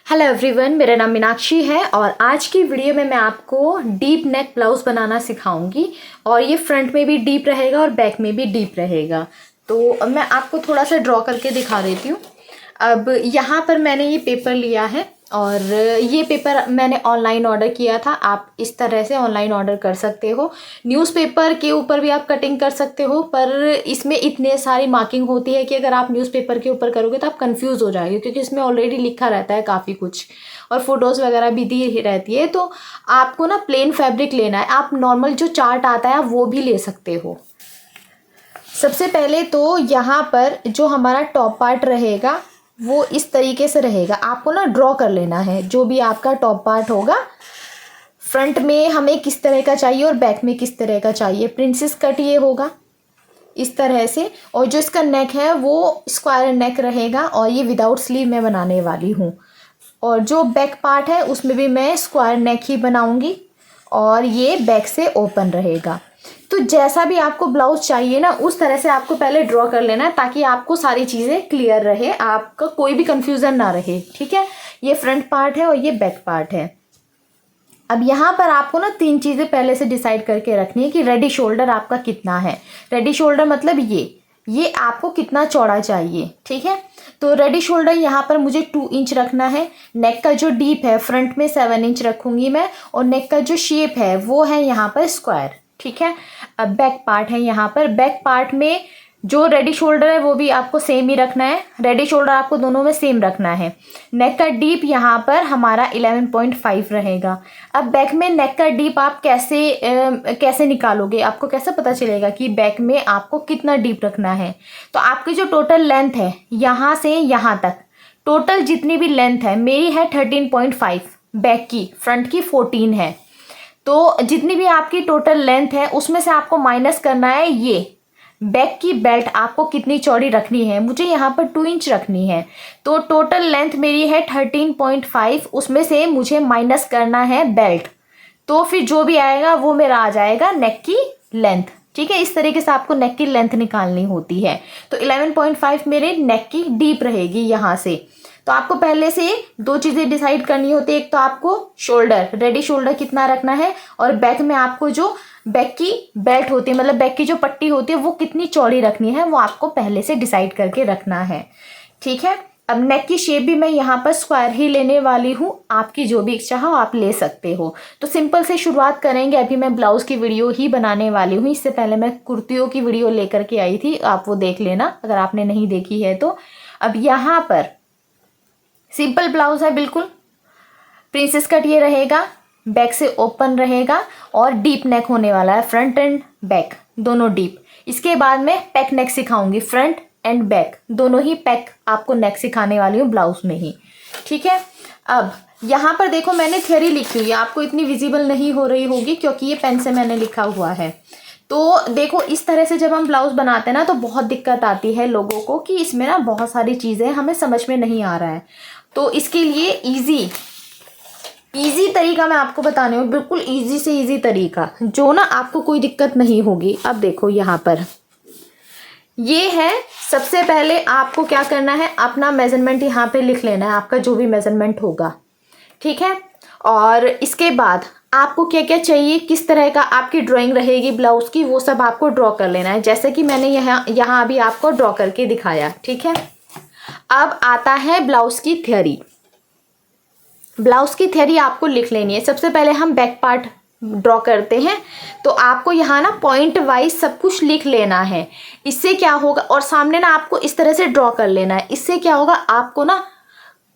Hello everyone, मेरा नाम मीनाक्षी है और आज की वीडियो में मैं आपको डीप नेक ब्लाउज़ बनाना सिखाऊंगी। और ये फ्रंट में भी डीप रहेगा और बैक में भी डीप रहेगा। तो मैं आपको थोड़ा सा ड्रॉ करके दिखा देती हूँ। अब यहाँ पर मैंने ये पेपर लिया है और ये पेपर मैंने ऑनलाइन ऑर्डर किया था। आप इस तरह से ऑनलाइन ऑर्डर कर सकते हो। न्यूज़पेपर के ऊपर भी आप कटिंग कर सकते हो, पर इसमें इतने सारी मार्किंग होती है कि अगर आप न्यूज़पेपर के ऊपर करोगे तो आप कंफ्यूज हो जाएंगे, क्योंकि इसमें ऑलरेडी लिखा रहता है काफ़ी कुछ और फोटोज़ वगैरह भी दी रहती है। तो आपको ना प्लेन फैब्रिक लेना है। आप नॉर्मल जो चार्ट आता है वो भी ले सकते हो। सबसे पहले तो यहाँ पर जो हमारा टॉप पार्ट रहेगा वो इस तरीके से रहेगा। आपको ना ड्रॉ कर लेना है जो भी आपका टॉप पार्ट होगा। फ्रंट में हमें किस तरह का चाहिए और बैक में किस तरह का चाहिए। प्रिंसेस कट ये होगा इस तरह से, और जो इसका नेक है वो स्क्वायर नेक रहेगा और ये विदाउट स्लीव मैं बनाने वाली हूँ। और जो बैक पार्ट है उसमें भी मैं स्क्वायर नेक ही बनाऊँगी और ये बैक से ओपन रहेगा। तो जैसा भी आपको ब्लाउज चाहिए ना उस तरह से आपको पहले ड्रॉ कर लेना है, ताकि आपको सारी चीज़ें क्लियर रहे, आपका कोई भी कंफ्यूजन ना रहे। ठीक है, ये फ्रंट पार्ट है और ये बैक पार्ट है। अब यहाँ पर आपको ना 3 चीज़ें पहले से डिसाइड करके रखनी है कि रेडी शोल्डर आपका कितना है। रेडी शोल्डर मतलब ये आपको कितना चौड़ा चाहिए। ठीक है, तो रेडी शोल्डर यहाँ पर मुझे 2 इंच रखना है। नेक का जो डीप है फ्रंट में 7 इंच रखूँगी मैं, और नेक का जो शेप है वो है यहाँ पर स्क्वायर। ठीक है, अब बैक पार्ट है यहाँ पर। बैक पार्ट में जो रेडी शोल्डर है वो भी आपको सेम ही रखना है। रेडी शोल्डर आपको दोनों में सेम रखना है। नेक का डीप यहाँ पर हमारा 11.5 रहेगा। अब बैक में नेक का डीप आप कैसे निकालोगे, आपको कैसे पता चलेगा कि बैक में आपको कितना डीप रखना है। तो आपकी जो टोटल लेंथ है यहाँ से यहाँ तक, टोटल जितनी भी लेंथ है मेरी है 13.5, बैक की, फ्रंट की 14 है। तो जितनी भी आपकी टोटल लेंथ है उसमें से आपको माइनस करना है ये बैक की बेल्ट आपको कितनी चौड़ी रखनी है। मुझे यहाँ पर 2 इंच रखनी है, तो टोटल लेंथ मेरी है 13.5, उसमें से मुझे माइनस करना है बेल्ट। तो फिर जो भी आएगा वो मेरा आ जाएगा नेक की लेंथ। ठीक है, इस तरीके से आपको नेक की लेंथ निकालनी होती है। तो 11.5 मेरे नेक की डीप रहेगी यहाँ से। तो आपको पहले से 2 चीज़ें डिसाइड करनी होती है। एक तो आपको शोल्डर, रेडी शोल्डर कितना रखना है, और बैक में आपको जो बैक की बेल्ट होती है, मतलब बैक की जो पट्टी होती है वो कितनी चौड़ी रखनी है, वो आपको पहले से डिसाइड करके रखना है। ठीक है, अब नेक की शेप भी मैं यहाँ पर स्क्वायर ही लेने वाली हूँ। आपकी जो भी इच्छा हो आप ले सकते हो। तो सिंपल से शुरुआत करेंगे। अभी मैं ब्लाउज़ की वीडियो ही बनाने वाली हूँ। इससे पहले मैं कुर्तियों की वीडियो लेकर के आई थी, आप वो देख लेना अगर आपने नहीं देखी है तो। अब यहाँ पर सिंपल ब्लाउज है बिल्कुल। प्रिंसेस कट ये रहेगा, बैक से ओपन रहेगा और डीप नेक होने वाला है, फ्रंट एंड बैक दोनों डीप। इसके बाद मैं पैक नेक सिखाऊंगी, फ्रंट एंड बैक दोनों ही पैक आपको नेक सिखाने वाली हूँ ब्लाउज में ही। ठीक है, अब यहाँ पर देखो मैंने थ्योरी लिखी हुई है, आपको इतनी विजिबल नहीं हो रही होगी क्योंकि ये पेन से मैंने लिखा हुआ है। तो देखो इस तरह से जब हम ब्लाउज बनाते हैं ना तो बहुत दिक्कत आती है लोगों को कि इसमें ना बहुत सारी चीज़ें हमें समझ में नहीं आ रहा है। तो इसके लिए इजी तरीका मैं आपको बताने हूँ, बिल्कुल इजी से इजी तरीका जो ना आपको कोई दिक्कत नहीं होगी। अब देखो यहाँ पर ये है, सबसे पहले आपको क्या करना है, अपना मेजरमेंट यहाँ पे लिख लेना है, आपका जो भी मेजरमेंट होगा। ठीक है, और इसके बाद आपको क्या क्या चाहिए, किस तरह का आपकी ड्राइंग रहेगी ब्लाउज की, वो सब आपको ड्रॉ कर लेना है, जैसे कि मैंने यहाँ अभी आपको ड्रॉ करके दिखाया। ठीक है, अब आता है ब्लाउज की थ्योरी। ब्लाउज की थ्योरी आपको लिख लेनी है। सबसे पहले हम बैक पार्ट ड्रॉ करते हैं, तो आपको यहाँ ना पॉइंट वाइज सब कुछ लिख लेना है। इससे क्या होगा, और सामने ना आपको इस तरह से ड्रॉ कर लेना है। इससे क्या होगा, आपको ना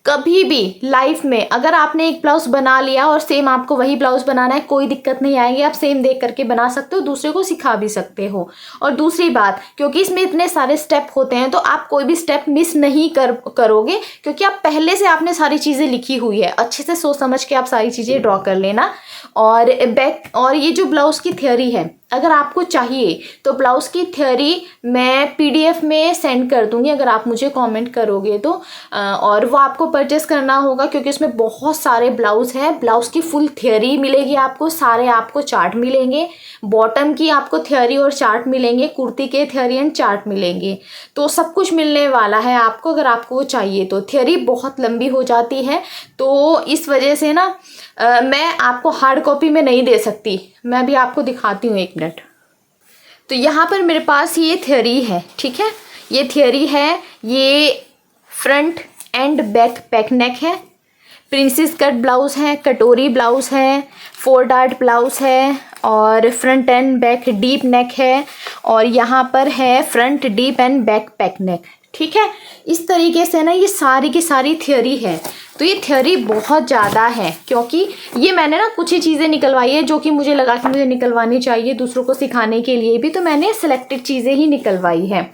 कभी भी लाइफ में अगर आपने एक ब्लाउज बना लिया और सेम आपको वही ब्लाउज बनाना है, कोई दिक्कत नहीं आएगी। आप सेम देख करके बना सकते हो, दूसरे को सिखा भी सकते हो। और दूसरी बात, क्योंकि इसमें इतने सारे स्टेप होते हैं तो आप कोई भी स्टेप मिस नहीं करोगे, क्योंकि आप पहले से आपने सारी चीज़ें लिखी हुई है। अच्छे से सोच समझ के आप सारी चीज़ें ड्रॉ कर लेना। और बैक और ये जो ब्लाउज की थ्योरी है अगर आपको चाहिए तो ब्लाउज़ की थ्योरी मैं PDF में सेंड कर दूंगी अगर आप मुझे कमेंट करोगे तो, और वो आपको परचेस करना होगा क्योंकि उसमें बहुत सारे ब्लाउज़ हैं। ब्लाउज़ की फुल थ्योरी मिलेगी आपको, सारे आपको चार्ट मिलेंगे, बॉटम की आपको थ्योरी और चार्ट मिलेंगे, कुर्ती के थ्योरी एंड चार्ट मिलेंगे, तो सब कुछ मिलने वाला है आपको अगर आपको वो चाहिए तो। थ्योरी बहुत लंबी हो जाती है तो इस वजह से ना मैं आपको हार्ड कॉपी में नहीं दे सकती। मैं अभी आपको दिखाती हूँ, एक मिनट। तो यहाँ पर मेरे पास ये थ्योरी है, ठीक है, ये थ्योरी है, ये फ्रंट एंड बैक पैक नेक है, प्रिंसेस कट ब्लाउज़ है, कटोरी ब्लाउज़ है, 4 डार्ट ब्लाउज़ है, और front and back deep neck है, और यहाँ पर है front deep and back back neck, ठीक है। इस तरीके से ना ये सारी की सारी थ्योरी है। तो ये थ्योरी बहुत ज़्यादा है क्योंकि ये मैंने ना कुछ ही चीज़ें निकलवाई है जो कि मुझे लगा कि मुझे निकलवानी चाहिए दूसरों को सिखाने के लिए भी, तो मैंने सिलेक्टेड चीज़ें ही निकलवाई है।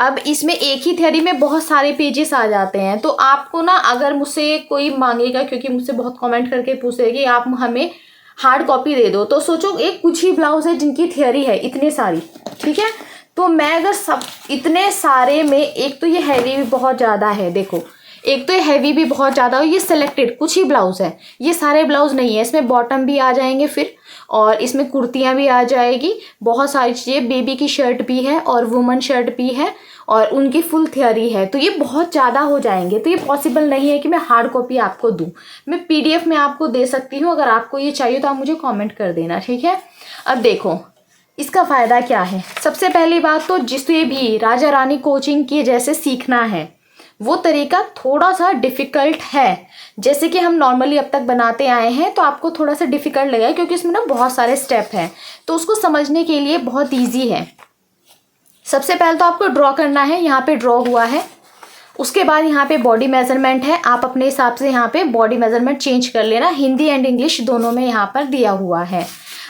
अब इसमें एक ही थ्योरी में बहुत सारे पेजेस आ जाते हैं, तो आपको ना अगर मुझसे कोई मांगेगा, क्योंकि मुझसे बहुत कमेंट करके पूछेगा कि आप हमें हार्ड कॉपी दे दो, तो सोचो एक कुछ ही ब्लाउज है जिनकी थ्योरी है इतने सारी, ठीक है। तो मैं अगर सब इतने सारे में, एक तो ये हैवी भी बहुत ज़्यादा है, देखो एक तो ये हैवी भी बहुत ज़्यादा, ये सिलेक्टेड कुछ ही ब्लाउज़ है, ये सारे ब्लाउज़ नहीं है, इसमें बॉटम भी आ जाएंगे फिर, और इसमें कुर्तियाँ भी आ जाएगी, बहुत सारी चीज़ें, बेबी की शर्ट भी है और वुमन शर्ट भी है, और उनकी फुल थ्योरी है, तो ये बहुत ज़्यादा हो जाएंगे, तो ये पॉसिबल नहीं है कि मैं हार्ड कॉपी आपको दूँ। मैं PDF में आपको दे सकती हूँ, अगर आपको ये चाहिए तो आप मुझे कमेंट कर देना, ठीक है। अब देखो इसका फ़ायदा क्या है। सबसे पहली बात तो जिसे भी राजा रानी कोचिंग की जैसे सीखना है वो तरीका थोड़ा सा डिफ़िकल्ट है, जैसे कि हम नॉर्मली अब तक बनाते आए हैं, तो आपको थोड़ा सा डिफ़िकल्ट लगेगा क्योंकि इसमें ना बहुत सारे स्टेप हैं, तो उसको समझने के लिए बहुत ईजी है। सबसे पहले तो आपको ड्रॉ करना है, यहाँ पे ड्रॉ हुआ है, उसके बाद यहाँ पे बॉडी मेजरमेंट है, आप अपने हिसाब से यहाँ पे बॉडी मेजरमेंट चेंज कर लेना, हिंदी एंड इंग्लिश दोनों में यहाँ पर दिया हुआ है।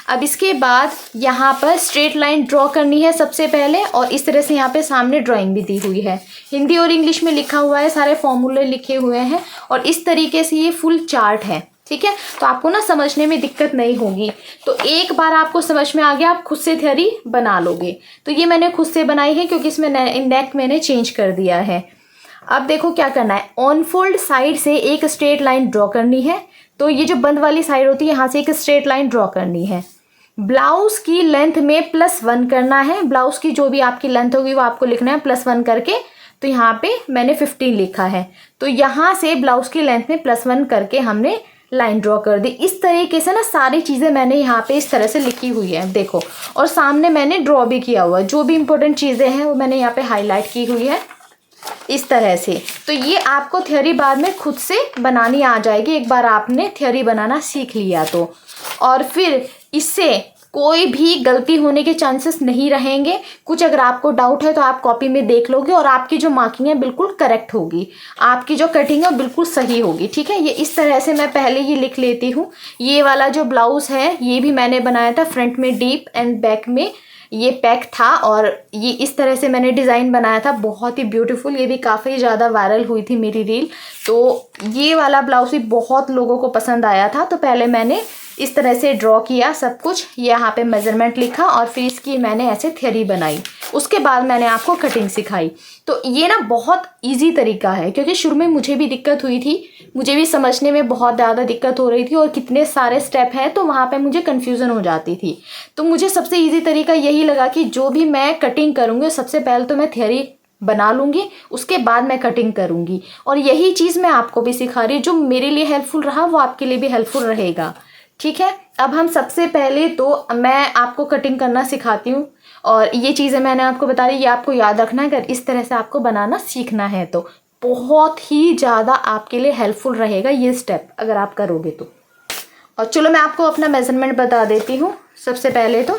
अब इसके बाद यहाँ पर स्ट्रेट लाइन ड्रॉ करनी है सबसे पहले, और इस तरह से यहाँ पे सामने ड्राइंग भी दी हुई है, हिंदी और इंग्लिश में लिखा हुआ है, सारे फॉर्मूले लिखे हुए हैं, और इस तरीके से ये फुल चार्ट है, ठीक है। तो आपको ना समझने में दिक्कत नहीं होगी। तो एक बार आपको समझ में आ गया, आप खुद से थ्योरी बना लोगे। तो ये मैंने खुद से बनाई है क्योंकि इसमें नेक मैंने चेंज कर दिया है। अब देखो क्या करना है, ऑन फोल्ड साइड से एक स्ट्रेट लाइन ड्रॉ करनी है, तो ये जो बंद वाली साइड होती है यहाँ से एक स्ट्रेट लाइन ड्रॉ करनी है। ब्लाउज की लेंथ में +1 करना है, ब्लाउज की जो भी आपकी लेंथ होगी वो आपको लिखना है +1 करके, तो यहाँ पे मैंने 15 लिखा है, तो यहाँ से ब्लाउज की लेंथ में +1 करके हमने लाइन ड्रॉ कर दी। इस तरीके से ना सारी चीज़ें मैंने यहाँ पे इस तरह से लिखी हुई है, देखो, और सामने मैंने ड्रॉ भी किया हुआ है, जो भी इंपॉर्टेंट चीज़ें हैं वो मैंने यहाँ पे हाईलाइट की हुई है इस तरह से। तो ये आपको थ्योरी बाद में खुद से बनानी आ जाएगी, एक बार आपने थ्योरी बनाना सीख लिया तो, और फिर इससे कोई भी गलती होने के चांसेस नहीं रहेंगे। कुछ अगर आपको डाउट है तो आप कॉपी में देख लोगे, और आपकी जो मार्किंग है बिल्कुल करेक्ट होगी, आपकी जो कटिंग है बिल्कुल सही होगी, ठीक है। ये इस तरह से मैं पहले ही लिख लेती हूँ। ये वाला जो ब्लाउज़ है ये भी मैंने बनाया था, फ्रंट में डीप एंड बैक में ये पैक था, और ये इस तरह से मैंने डिज़ाइन बनाया था, बहुत ही ब्यूटीफुल, ये भी काफ़ी ज़्यादा वायरल हुई थी मेरी रील। तो ये वाला ब्लाउज भी बहुत लोगों को पसंद आया था। तो पहले मैंने इस तरह से ड्रॉ किया सब कुछ, यहाँ पे मेजरमेंट लिखा, और फिर इसकी मैंने ऐसे थ्योरी बनाई, उसके बाद मैंने आपको कटिंग सिखाई। तो ये ना बहुत इजी तरीका है, क्योंकि शुरू में मुझे भी दिक्कत हुई थी, मुझे भी समझने में बहुत ज़्यादा दिक्कत हो रही थी, और कितने सारे स्टेप हैं तो वहाँ पे मुझे कन्फ्यूज़न हो जाती थी। तो मुझे सबसे ईजी तरीका यही लगा कि जो भी मैं कटिंग करूँगी सबसे पहले तो मैं थ्योरी बना लूँगी, उसके बाद मैं कटिंग करूँगी, और यही चीज़ मैं आपको भी सिखा रही हूँ। जो मेरे लिए हेल्पफुल रहा वो आपके लिए भी हेल्पफुल रहेगा, ठीक है। अब हम सबसे पहले तो मैं आपको कटिंग करना सिखाती हूँ, और ये चीज़ें मैंने आपको बता दी, ये आपको याद रखना है। अगर इस तरह से आपको बनाना सीखना है तो बहुत ही ज़्यादा आपके लिए हेल्पफुल रहेगा ये स्टेप अगर आप करोगे तो। और चलो मैं आपको अपना मेजरमेंट बता देती हूँ। सबसे पहले तो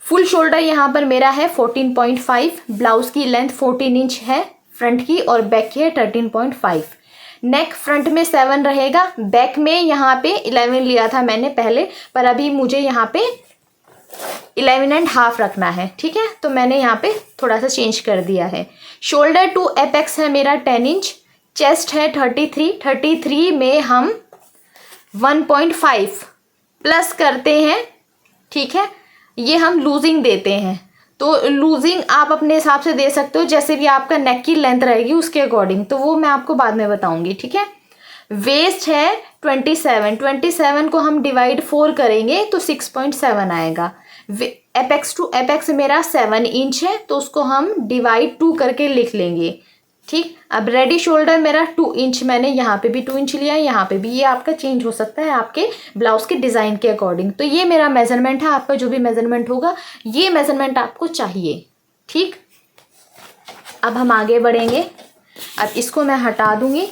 फुल शोल्डर यहाँ पर मेरा है 14.5, ब्लाउज़ की लेंथ 14 इंच है फ्रंट की, और बैक की है 13.5। नेक फ्रंट में 7 रहेगा, बैक में यहाँ पे 11 लिया था मैंने पहले, पर अभी मुझे यहाँ पे 11.5 रखना है, ठीक है। तो मैंने यहाँ पे थोड़ा सा चेंज कर दिया है। शोल्डर टू एपेक्स है मेरा 10 इंच, चेस्ट है 33 में हम 1.5 प्लस करते हैं, ठीक है। ये हम लूजिंग देते हैं, तो लूजिंग आप अपने हिसाब से दे सकते हो, जैसे भी आपका नेक की लेंथ रहेगी उसके अकॉर्डिंग, तो वो मैं आपको बाद में बताऊंगी, ठीक है। वेस्ट है 27 को हम डिवाइड 4 करेंगे तो 6.7 आएगा। एपेक्स टू एपेक्स मेरा 7 इंच है, तो उसको हम डिवाइड 2 करके लिख लेंगे, ठीक। अब रेडी शोल्डर मेरा 2 इंच, मैंने यहाँ पे भी 2 इंच लिया है, यहाँ पे भी, ये आपका चेंज हो सकता है आपके ब्लाउज के डिज़ाइन के अकॉर्डिंग। तो ये मेरा मेजरमेंट है, आपका जो भी मेजरमेंट होगा ये मेजरमेंट आपको चाहिए, ठीक। अब हम आगे बढ़ेंगे। अब इसको मैं हटा दूंगी।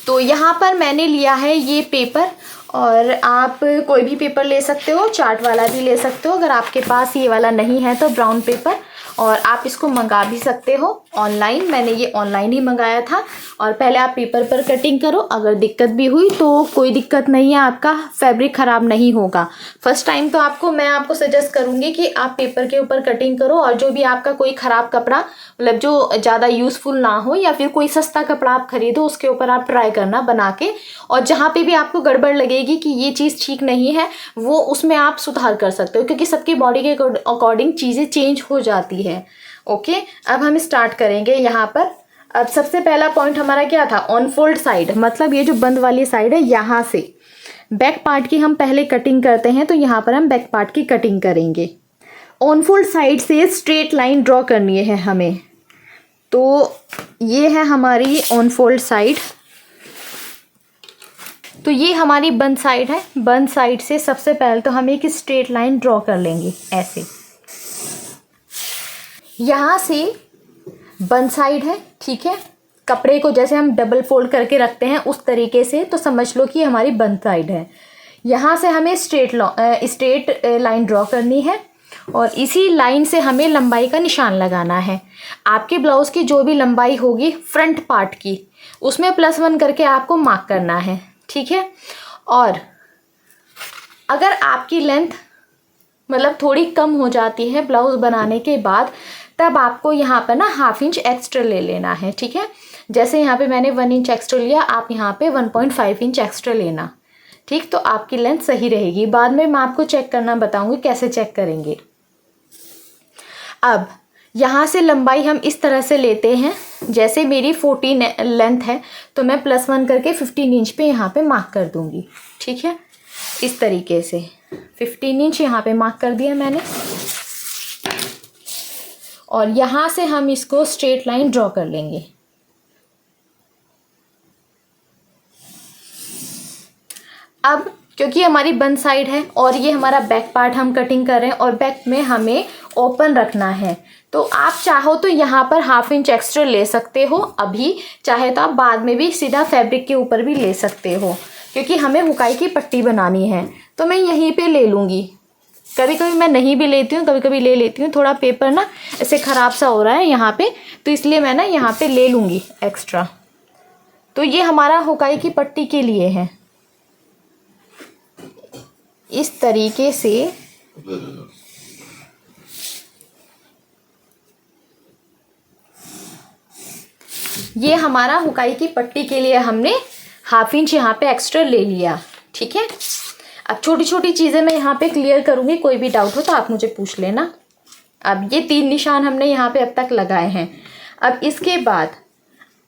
तो यहाँ पर मैंने लिया है ये पेपर, और आप कोई भी पेपर ले सकते हो, चार्ट वाला भी ले सकते हो, अगर आपके पास ये वाला नहीं है तो ब्राउन पेपर, और आप इसको मंगा भी सकते हो ऑनलाइन। मैंने ये ऑनलाइन ही मंगाया था। और पहले आप पेपर पर कटिंग करो, अगर दिक्कत भी हुई तो कोई दिक्कत नहीं है, आपका फैब्रिक ख़राब नहीं होगा। फर्स्ट टाइम तो मैं आपको सजेस्ट करूँगी कि आप पेपर के ऊपर कटिंग करो, और जो भी आपका कोई ख़राब कपड़ा, मतलब जो ज़्यादा यूज़फुल ना हो, या फिर कोई सस्ता कपड़ा आप खरीदो, उसके ऊपर आप ट्राई करना बना के, और जहाँ पे भी आपको गड़बड़ लगेगी कि ये चीज़ ठीक नहीं है, वो उसमें आप सुधार कर सकते हो, क्योंकि सबकी बॉडी के अकॉर्डिंग चीज़ें चेंज हो जाती है। ओके, अब हम स्टार्ट करेंगे यहाँ पर। अब सबसे पहला पॉइंट हमारा क्या था, ऑन फोल्ड साइड, मतलब ये जो बंद वाली साइड है, यहाँ से बैक पार्ट की हम पहले कटिंग करते हैं, तो यहाँ पर हम बैक पार्ट की कटिंग करेंगे। ऑन फोल्ड साइड से स्ट्रेट लाइन ड्रॉ करनी है हमें, तो ये है हमारी ऑन फोल्ड साइड। तो ये हमारी बंद साइड है, बंद साइड से सबसे पहले तो हम एक स्ट्रेट लाइन ड्रॉ कर लेंगे ऐसे। यहाँ से बंद साइड है, ठीक है। कपड़े को जैसे हम डबल फोल्ड करके रखते हैं उस तरीके से, तो समझ लो कि हमारी बंद साइड है। यहाँ से हमें स्ट्रेट लाइन ड्रॉ करनी है, और इसी लाइन से हमें लंबाई का निशान लगाना है। आपके ब्लाउज़ की जो भी लंबाई होगी फ्रंट पार्ट की, उसमें +1 करके आपको मार्क करना है, ठीक है। और अगर आपकी लेंथ मतलब थोड़ी कम हो जाती है ब्लाउज़ बनाने के बाद, तब आपको यहाँ पर ना 1/2 इंच एक्स्ट्रा ले लेना है, ठीक है। जैसे यहाँ पे मैंने 1 इंच एक्स्ट्रा लिया, आप यहाँ पे 1.5 इंच एक्स्ट्रा लेना, ठीक। तो आपकी लेंथ सही रहेगी। बाद में मैं आपको चेक करना बताऊँगी कैसे चेक करेंगे। अब यहाँ से लंबाई हम इस तरह से लेते हैं, जैसे मेरी 14 लेंथ है, तो मैं +1 करके 15 इंच पे यहाँ पे मार्क कर दूँगी, ठीक है। इस तरीके से 15 इंच यहाँ पे मार्क कर दिया मैंने, और यहाँ से हम इसको स्ट्रेट लाइन ड्रॉ कर लेंगे। अब क्योंकि हमारी बंद साइड है और ये हमारा बैक पार्ट हम कटिंग कर रहे हैं, और बैक में हमें ओपन रखना है, तो आप चाहो तो यहाँ पर 1/2 इंच एक्स्ट्रा ले सकते हो अभी, चाहे तो आप बाद में भी सीधा फैब्रिक के ऊपर भी ले सकते हो, क्योंकि हमें हुकाई की पट्टी बनानी है। तो मैं यहीं पे ले लूँगी, कभी कभी मैं नहीं भी लेती हूँ, कभी कभी ले लेती हूँ। थोड़ा पेपर ना ऐसे ख़राब सा हो रहा है यहाँ पे, तो इसलिए मैं ना यहाँ पे ले लूँगी एक्स्ट्रा। तो ये हमारा हुकाई की पट्टी के लिए है। इस तरीके से ये हमारा हुकाई की पट्टी के लिए हमने 1/2 इंच यहाँ पे एक्स्ट्रा ले लिया, ठीक है। अब छोटी छोटी चीज़ें मैं यहाँ पे क्लियर करूँगी, कोई भी डाउट हो तो आप मुझे पूछ लेना। अब ये 3 निशान हमने यहाँ पे अब तक लगाए हैं। अब इसके बाद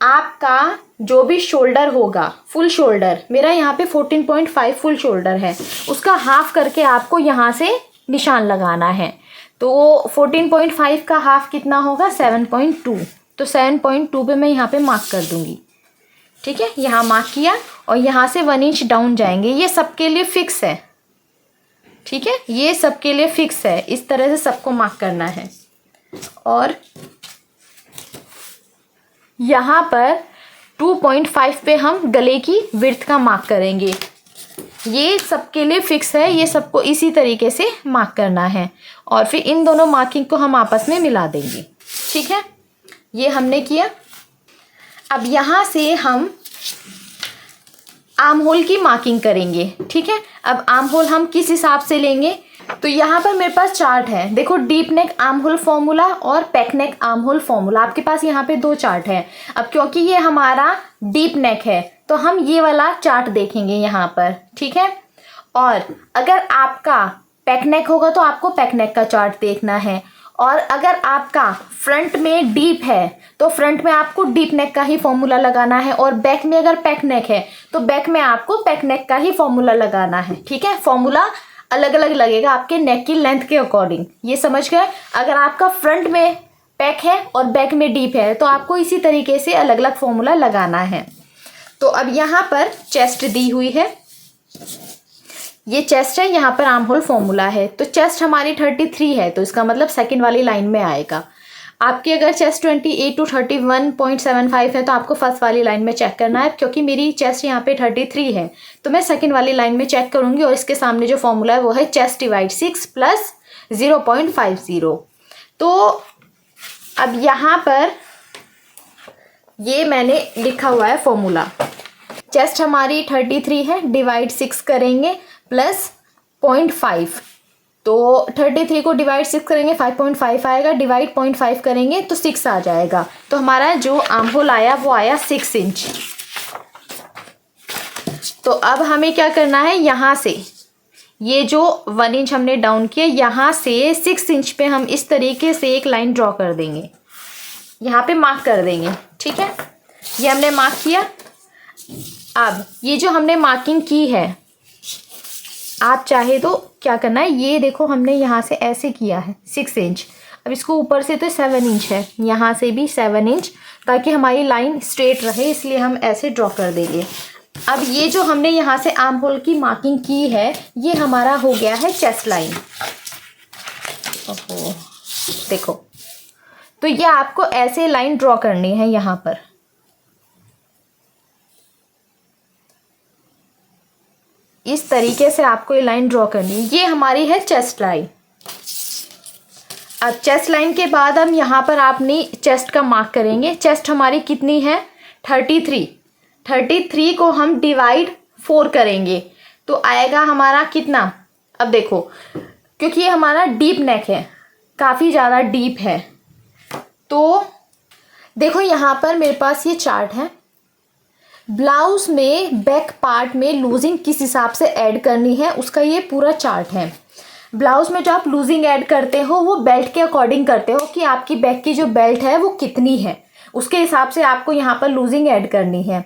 आपका जो भी शोल्डर होगा, फुल शोल्डर, मेरा यहाँ पे 14.5 फुल शोल्डर है, उसका हाफ करके आपको यहाँ से निशान लगाना है। तो 14.5 का हाफ कितना होगा, 7.2। तो 7.2 पे मैं यहाँ पे मार्क कर दूँगी, ठीक है। यहाँ मार्क किया, और यहाँ से 1 इंच डाउन जाएंगे। ये सबके लिए फिक्स है, ठीक है, ये सबके लिए फिक्स है। इस तरह से सबको मार्क करना है। और यहाँ पर 2.5 पे हम गले की विड्थ का मार्क करेंगे। ये सबके लिए फिक्स है, ये सबको इसी तरीके से मार्क करना है, और फिर इन दोनों मार्किंग को हम आपस में मिला देंगे, ठीक है। ये हमने किया। अब यहाँ से हम आर्म होल की मार्किंग करेंगे, ठीक है। अब आर्म होल हम किस हिसाब से लेंगे, तो यहाँ पर मेरे पास चार्ट है, देखो, deep neck arm hole formula और पैक नेक आर्म होल फॉर्मूला। आपके पास यहाँ पे 2 चार्ट है। अब क्योंकि ये हमारा डीप नेक है, तो हम ये वाला चार्ट देखेंगे यहाँ पर, ठीक है। और अगर आपका पैक नेक होगा तो आपको पैक नेक का चार्ट देखना है, और अगर आपका फ्रंट में डीप है तो फ्रंट में आपको डीप नेक का ही फॉर्मूला लगाना है, और बैक में अगर पैक नेक है तो बैक में आपको पैक नेक का ही फॉर्मूला लगाना है। ठीक है, फॉर्मूला अलग अलग लगेगा आपके नेक की लेंथ के अकॉर्डिंग, ये समझ गए। अगर आपका फ्रंट में पैक है और बैक में डीप है तो आपको इसी तरीके से अलग अलग फॉर्मूला लगाना है। तो अब यहाँ पर चेस्ट दी हुई है, ये चेस्ट है, यहाँ पर आर्म होल फॉर्मूला है। तो चेस्ट हमारी 33 है तो इसका मतलब सेकंड वाली लाइन में आएगा। आपकी अगर चेस्ट 28 to 31.75 है तो आपको फर्स्ट वाली लाइन में चेक करना है। क्योंकि मेरी चेस्ट यहाँ पे 33 है तो मैं सेकंड वाली लाइन में चेक करूँगी, और इसके सामने जो फॉर्मूला है वो है चेस्ट डिवाइड 6 प्लस 0.50। तो अब यहाँ पर ये मैंने लिखा हुआ है फॉर्मूला, चेस्ट हमारी 33 है, डिवाइड 6 करेंगे प्लस 0.5, तो 33 को डिवाइड 6 करेंगे 5.5 आएगा, डिवाइड 0.5 करेंगे तो 6 आ जाएगा। तो हमारा जो आर्म होल आया वो आया 6 इंच। तो अब हमें क्या करना है, यहाँ से ये जो 1 इंच हमने डाउन किया, यहाँ से 6 इंच पे हम इस तरीके से एक लाइन ड्रॉ कर देंगे, यहाँ पे मार्क कर देंगे। ठीक है, ये हमने मार्क किया। अब ये जो हमने मार्किंग की है, आप चाहे तो क्या करना है, ये देखो हमने यहाँ से ऐसे किया है 6 इंच, अब इसको ऊपर से तो 7 इंच है, यहाँ से भी 7 इंच, ताकि हमारी लाइन स्ट्रेट रहे, इसलिए हम ऐसे ड्रॉ कर देंगे। अब ये जो हमने यहाँ से आर्म होल की मार्किंग की है, ये हमारा हो गया है चेस्ट लाइन। ओहो, देखो, तो ये आपको ऐसे लाइन ड्रॉ करनी है, यहाँ पर इस तरीके से आपको ये लाइन ड्रॉ करनी है। ये हमारी है चेस्ट लाइन। अब चेस्ट लाइन के बाद हम यहाँ पर अपनी चेस्ट का मार्क करेंगे। चेस्ट हमारी कितनी है, 33। 33 को हम डिवाइड 4 करेंगे तो आएगा हमारा कितना। अब देखो, क्योंकि ये हमारा डीप नेक है, काफ़ी ज़्यादा डीप है, तो देखो यहाँ पर मेरे पास ये चार्ट है। ब्लाउज में बैक पार्ट में लूजिंग किस हिसाब से ऐड करनी है उसका ये पूरा चार्ट है। ब्लाउज में जो आप लूजिंग ऐड करते हो वो बेल्ट के अकॉर्डिंग करते हो कि आपकी बैक की जो बेल्ट है वो कितनी है, उसके हिसाब से आपको यहाँ पर लूजिंग ऐड करनी है।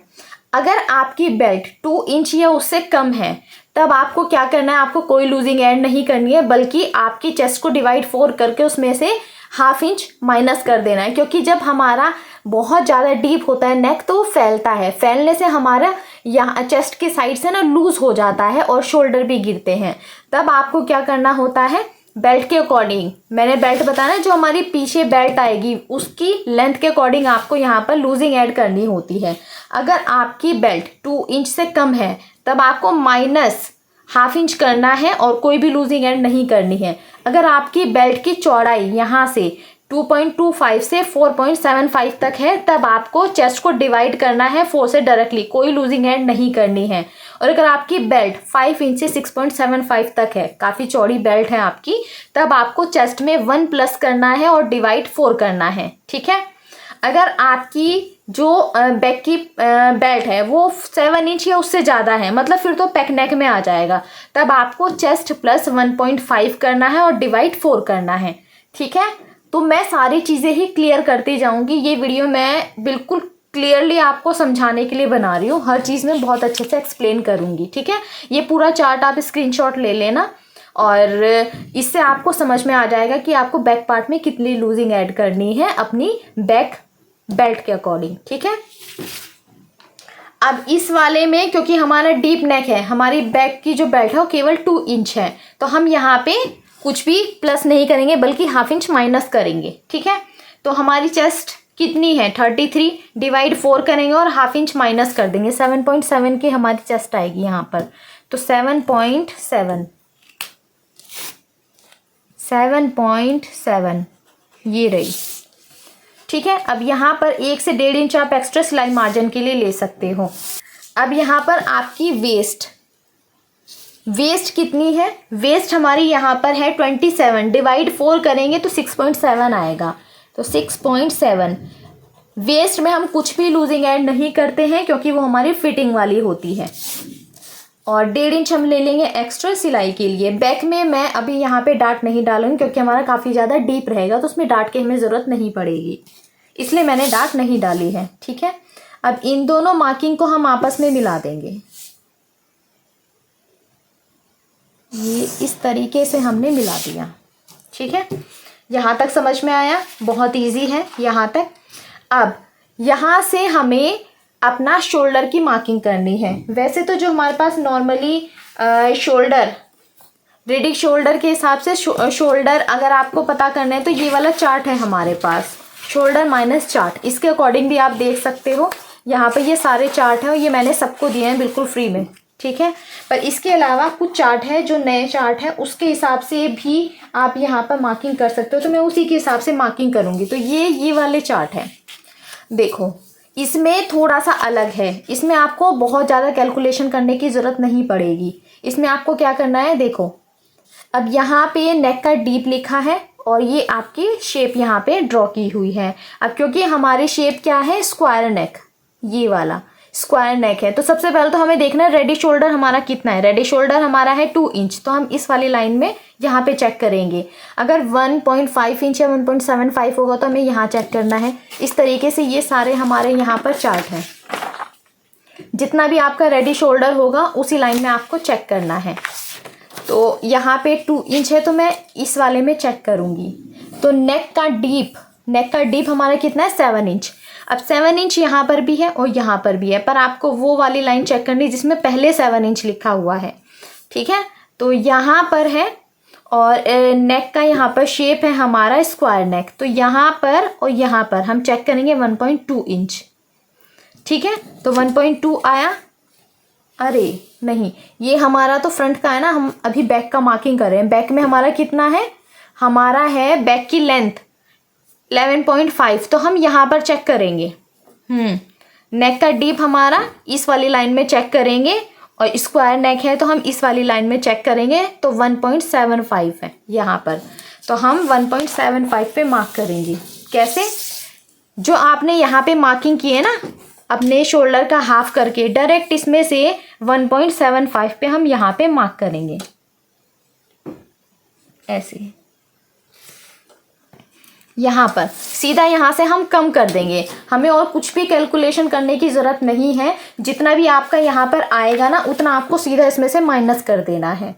अगर आपकी बेल्ट 2 इंच या उससे कम है तब आपको क्या करना है, आपको कोई लूजिंग ऐड नहीं करनी है, बल्कि आपकी चेस्ट को डिवाइड 4 करके उसमें से ½ इंच माइनस कर देना है। क्योंकि जब हमारा बहुत ज़्यादा डीप होता है नेक तो वो फैलता है, फैलने से हमारा यहाँ चेस्ट के साइड से ना लूज हो जाता है और शोल्डर भी गिरते हैं। तब आपको क्या करना होता है, बेल्ट के अकॉर्डिंग, मैंने बेल्ट बताना, जो हमारी पीछे बेल्ट आएगी उसकी लेंथ के अकॉर्डिंग आपको यहाँ पर लूजिंग ऐड करनी होती है। अगर आपकी बेल्ट 2 इंच से कम है तब आपको -½ इंच करना है और कोई भी लूजिंग ऐड नहीं करनी है। अगर आपकी बेल्ट की चौड़ाई यहाँ से 2.25 से 4.75 तक है तब आपको चेस्ट को डिवाइड करना है 4 से डायरेक्टली, कोई लूजिंग ऐड नहीं करनी है। और अगर आपकी बेल्ट 5 इंच से 6.75 तक है, काफ़ी चौड़ी बेल्ट है आपकी, तब आपको चेस्ट में 1 प्लस करना है और डिवाइड 4 करना है। ठीक है, अगर आपकी जो बैक की बेल्ट है वो 7 इंच या उससे ज़्यादा है, मतलब फिर तो पैक नेक में आ जाएगा, तब आपको चेस्ट प्लस 1.5 करना है और डिवाइड 4 करना है। ठीक है, तो मैं सारी चीज़ें ही क्लियर करती जाऊंगी। ये वीडियो मैं बिल्कुल क्लियरली आपको समझाने के लिए बना रही हूँ, हर चीज़ में बहुत अच्छे से एक्सप्लेन करूँगी। ठीक है, ये पूरा चार्ट आप स्क्रीनशॉट ले लेना और इससे आपको समझ में आ जाएगा कि आपको बैक पार्ट में कितनी लूजिंग ऐड करनी है अपनी बैक बेल्ट के अकॉर्डिंग। ठीक है, अब इस वाले में क्योंकि हमारा डीप नेक है, हमारी बैक की जो बेल्ट है वो केवल 2 इंच है, तो हम यहाँ पे कुछ भी प्लस नहीं करेंगे बल्कि ½ इंच माइनस करेंगे। ठीक है, तो हमारी चेस्ट कितनी है 33, डिवाइड 4 करेंगे और ½ इंच माइनस कर देंगे, 7.7 की हमारी चेस्ट आएगी यहाँ पर। तो 7.7 ये रही। ठीक है, अब यहाँ पर 1 से 1.5 इंच आप एक्स्ट्रा सिलाई मार्जिन के लिए ले सकते हो। अब यहाँ पर आपकी वेस्ट कितनी है, वेस्ट हमारी यहाँ पर है 27, डिवाइड 4 करेंगे तो 6.7 आएगा। तो 6.7 वेस्ट में हम कुछ भी लूजिंग ऐड नहीं करते हैं क्योंकि वो हमारी फिटिंग वाली होती है। और 1.5 इंच हम ले लेंगे एक्स्ट्रा सिलाई के लिए। बैक में मैं अभी यहाँ पे डार्ट नहीं डालूंगी क्योंकि हमारा काफ़ी ज़्यादा डीप रहेगा, तो उसमें डार्ट की हमें ज़रूरत नहीं पड़ेगी, इसलिए मैंने डार्ट नहीं डाली है। ठीक है, अब इन दोनों मार्किंग को हम आपस में मिला देंगे। ये इस तरीके से हमने मिला दिया। ठीक है, यहाँ तक समझ में आया? बहुत इजी है यहाँ तक। अब यहाँ से हमें अपना शोल्डर की मार्किंग करनी है। वैसे तो जो हमारे पास नॉर्मली शोल्डर, रेडी शोल्डर के हिसाब से शोल्डर अगर आपको पता करना है तो ये वाला चार्ट है हमारे पास, शोल्डर माइनस चार्ट। इसके अकॉर्डिंग भी आप देख सकते हो, यहाँ पे ये सारे चार्ट हैं और ये मैंने सबको दिए हैं बिल्कुल फ्री में। ठीक है, पर इसके अलावा कुछ चार्ट है जो नए चार्ट है, उसके हिसाब से भी आप यहाँ पर मार्किंग कर सकते हो। तो मैं उसी के हिसाब से मार्किंग करूँगी। तो ये वाले चार्ट है, देखो इसमें थोड़ा सा अलग है। इसमें आपको बहुत ज़्यादा कैलकुलेशन करने की ज़रूरत नहीं पड़ेगी। इसमें आपको क्या करना है, देखो अब यहाँ पे नेक का डीप लिखा है और ये आपकी शेप यहाँ पे ड्रॉ की हुई है। अब क्योंकि हमारी शेप क्या है, स्क्वायर नेक, ये वाला स्क्वायर नेक है, तो सबसे पहले तो हमें देखना है रेडी शोल्डर हमारा कितना है। रेडी शोल्डर हमारा है 2 इंच, तो हम इस वाली लाइन में यहाँ पे चेक करेंगे। अगर 1.5 इंच या 1.75 होगा तो हमें यहाँ चेक करना है। इस तरीके से ये सारे हमारे यहाँ पर चार्ट हैं। जितना भी आपका रेडी शोल्डर होगा उसी लाइन में आपको चेक करना है। तो यहाँ पे 2 इंच है तो मैं इस वाले में चेक करूँगी। तो नेक का डीप हमारा कितना है, 7 इंच। अब 7 इंच यहाँ पर भी है और यहाँ पर भी है, पर आपको वो वाली लाइन चेक करनी जिसमें पहले 7 इंच लिखा हुआ है। ठीक है, तो यहाँ पर है और नेक का यहाँ पर शेप है हमारा स्क्वायर नेक, तो यहाँ पर और यहाँ पर हम चेक करेंगे 1.2 इंच। ठीक है, तो 1.2 आया। अरे नहीं, ये हमारा तो फ्रंट का है ना, हम अभी बैक का मार्किंग कर रहे हैं। बैक में हमारा कितना है, हमारा है बैक की लेंथ 11.5, तो हम यहाँ पर चेक करेंगे। नेक का डीप हमारा इस वाली लाइन में चेक करेंगे और स्क्वायर नेक है तो हम इस वाली लाइन में चेक करेंगे, तो 1.75 है यहाँ पर। तो हम 1.75 पे मार्क करेंगे। कैसे, जो आपने यहाँ पे मार्किंग की है ना अपने शोल्डर का हाफ करके, डायरेक्ट इसमें से 1.75 पे हम यहाँ पे मार्क करेंगे, ऐसे यहाँ पर सीधा यहाँ से हम कम कर देंगे। हमें और कुछ भी कैलकुलेशन करने की ज़रूरत नहीं है। जितना भी आपका यहाँ पर आएगा ना उतना आपको सीधा इसमें से माइनस कर देना है।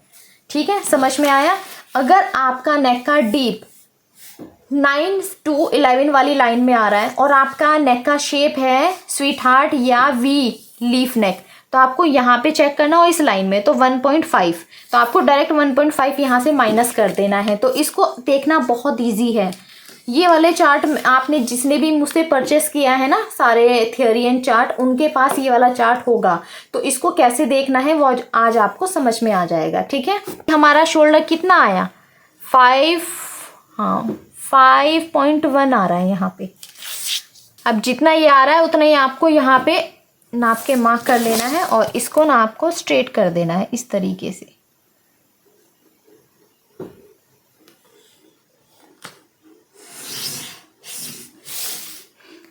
ठीक है, समझ में आया? अगर आपका नेक का डीप 9 to 11 वाली लाइन में आ रहा है और आपका नेक का शेप है स्वीट हार्ट या वी लीफ नेक, तो आपको यहाँ पे चेक करना हो इस लाइन में, तो 1.5, तो आपको डायरेक्ट 1.5 यहाँ से माइनस कर देना है। तो इसको देखना बहुत ईजी है। ये वाले चार्ट आपने जिसने भी मुझसे परचेस किया है ना, सारे थियरियन चार्ट, उनके पास ये वाला चार्ट होगा। तो इसको कैसे देखना है वो आज आपको समझ में आ जाएगा। ठीक है, हमारा शोल्डर कितना आया, 5.1 आ रहा है यहाँ पे। अब जितना ये आ रहा है उतना ही आपको यहाँ पे नाप के मार्क कर लेना है और इसको ना आपको स्ट्रेट कर देना है इस तरीके से।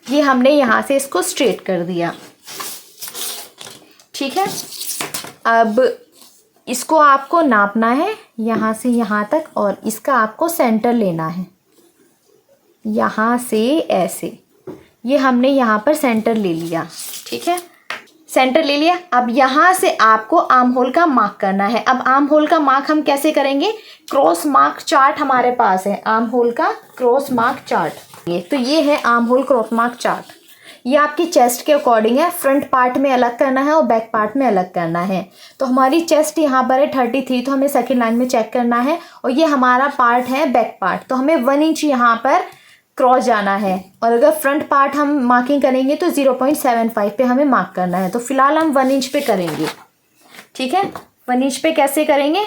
ये हमने यहाँ से इसको स्ट्रेट कर दिया। ठीक है, अब इसको आपको नापना है यहाँ से यहाँ तक और इसका आपको सेंटर लेना है यहाँ से ऐसे। ये हमने यहाँ पर सेंटर ले लिया। ठीक है, सेंटर ले लिया। अब यहाँ से आपको आर्म होल का मार्क करना है। अब आर्म होल का मार्क हम कैसे करेंगे, क्रॉस मार्क चार्ट हमारे पास है, आर्म होल का क्रॉस मार्क चार्ट। तो ये है arm hole cross mark chart. ये आपकी चेस्ट के अकॉर्डिंग है, फ्रंट पार्ट में अलग करना है और बैक पार्ट में अलग करना है। तो हमारी चेस्ट यहाँ पर है 33, तो हमें सेकंड लाइन में चेक करना है और ये हमारा पार्ट है बैक पार्ट, तो हमें 1 इंच यहाँ पर क्रॉस जाना है। और अगर फ्रंट पार्ट हम मार्किंग करेंगे तो 0.75 पे हमें मार्क करना है। तो फिलहाल हम 1 इंच पे करेंगे। ठीक है, 1 इंच पे कैसे करेंगे,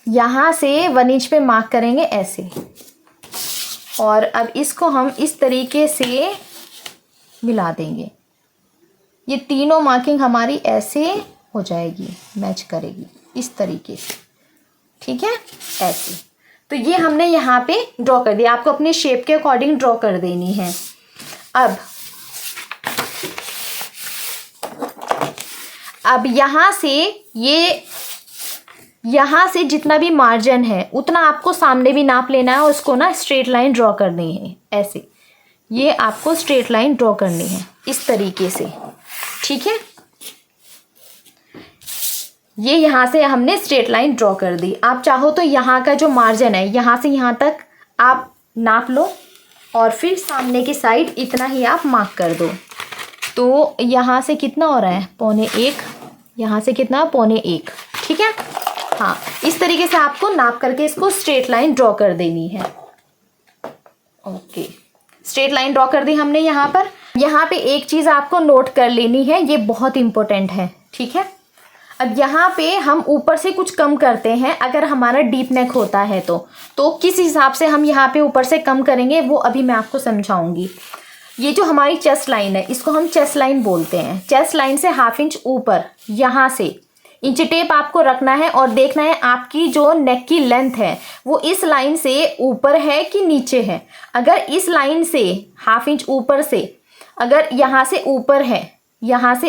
यहाँ से 1 इंच पे मार्क करेंगे ऐसे। और अब इसको हम इस तरीके से मिला देंगे। ये तीनों मार्किंग हमारी ऐसे हो जाएगी, मैच करेगी इस तरीके से। ठीक है, ऐसे। तो ये हमने यहाँ पे ड्रॉ कर दिया। आपको अपने शेप के अकॉर्डिंग ड्रॉ कर देनी है। अब यहाँ से जितना भी मार्जिन है उतना आपको सामने भी नाप लेना है और उसको ना स्ट्रेट लाइन ड्रॉ करनी है। ऐसे ये आपको स्ट्रेट लाइन ड्रॉ करनी है इस तरीके से, ठीक है। ये यहाँ से हमने स्ट्रेट लाइन ड्रॉ कर दी। आप चाहो तो यहाँ का जो मार्जिन है यहाँ से यहाँ तक आप नाप लो और फिर सामने की साइड इतना ही आप मार्क कर दो। तो यहाँ से कितना हो रहा है, 1.25, यहाँ से कितना 1.25, ठीक है। हाँ, इस तरीके से आपको नाप करके इसको स्ट्रेट लाइन ड्रॉ कर देनी है। ओके, स्ट्रेट लाइन ड्रॉ कर दी हमने यहाँ पर। यहाँ पे एक चीज़ आपको नोट कर लेनी है, ये बहुत इंपॉर्टेंट है, ठीक है। अब यहाँ पे हम ऊपर से कुछ कम करते हैं अगर हमारा डीप नेक होता है तो किस हिसाब से हम यहाँ पे ऊपर से कम करेंगे वो अभी मैं आपको समझाऊंगी। ये जो हमारी चेस्ट लाइन है इसको हम चेस्ट लाइन बोलते हैं। चेस्ट लाइन से 1/2 इंच ऊपर यहाँ से इंची टेप आपको रखना है और देखना है आपकी जो नेक की लेंथ है वो इस लाइन से ऊपर है कि नीचे है। अगर इस लाइन से 1/2 इंच ऊपर से, अगर यहाँ से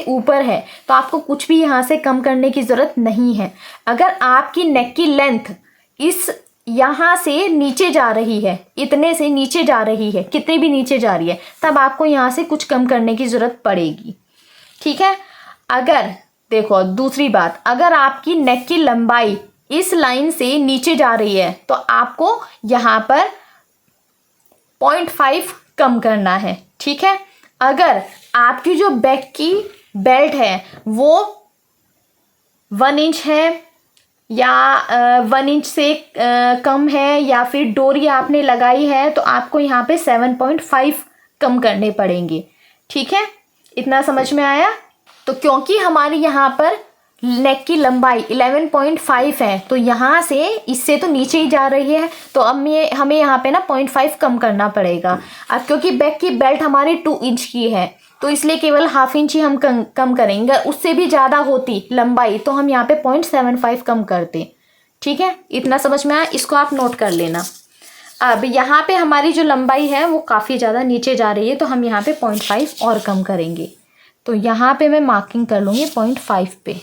ऊपर है तो आपको कुछ भी यहाँ से कम करने की ज़रूरत नहीं है। अगर आपकी नेक की लेंथ इस यहाँ से नीचे जा रही है, इतने से नीचे जा रही है, कितनी भी नीचे जा रही है, तब आपको यहाँ से कुछ कम करने की ज़रूरत पड़ेगी, ठीक है। अगर देखो दूसरी बात, अगर आपकी नेक की लंबाई इस लाइन से नीचे जा रही है तो आपको यहाँ पर 0.5 कम करना है, ठीक है। अगर आपकी जो बैक की बेल्ट है वो 1 इंच है या 1 इंच से कम है या फिर डोरी आपने लगाई है तो आपको यहाँ पे 7.5 कम करने पड़ेंगे, ठीक है। इतना समझ में आया। तो क्योंकि हमारी यहाँ पर नेक की लंबाई 11.5 है तो यहाँ से इससे तो नीचे ही जा रही है तो अब हमें यहाँ पे ना 0.5 कम करना पड़ेगा। अब क्योंकि बैक की बेल्ट हमारी 2 इंच की है तो इसलिए केवल 1/2 इंच ही हम कम करेंगे। उससे भी ज़्यादा होती लंबाई तो हम यहाँ पे 0.75 कम करते, ठीक है। इतना समझ में आया, इसको आप नोट कर लेना। अब यहाँ पे हमारी जो लंबाई है वो काफ़ी ज़्यादा नीचे जा रही है तो हम यहाँ पे 0.5 और कम करेंगे। तो यहाँ पे मैं मार्किंग कर लूँगी 0.5 पे।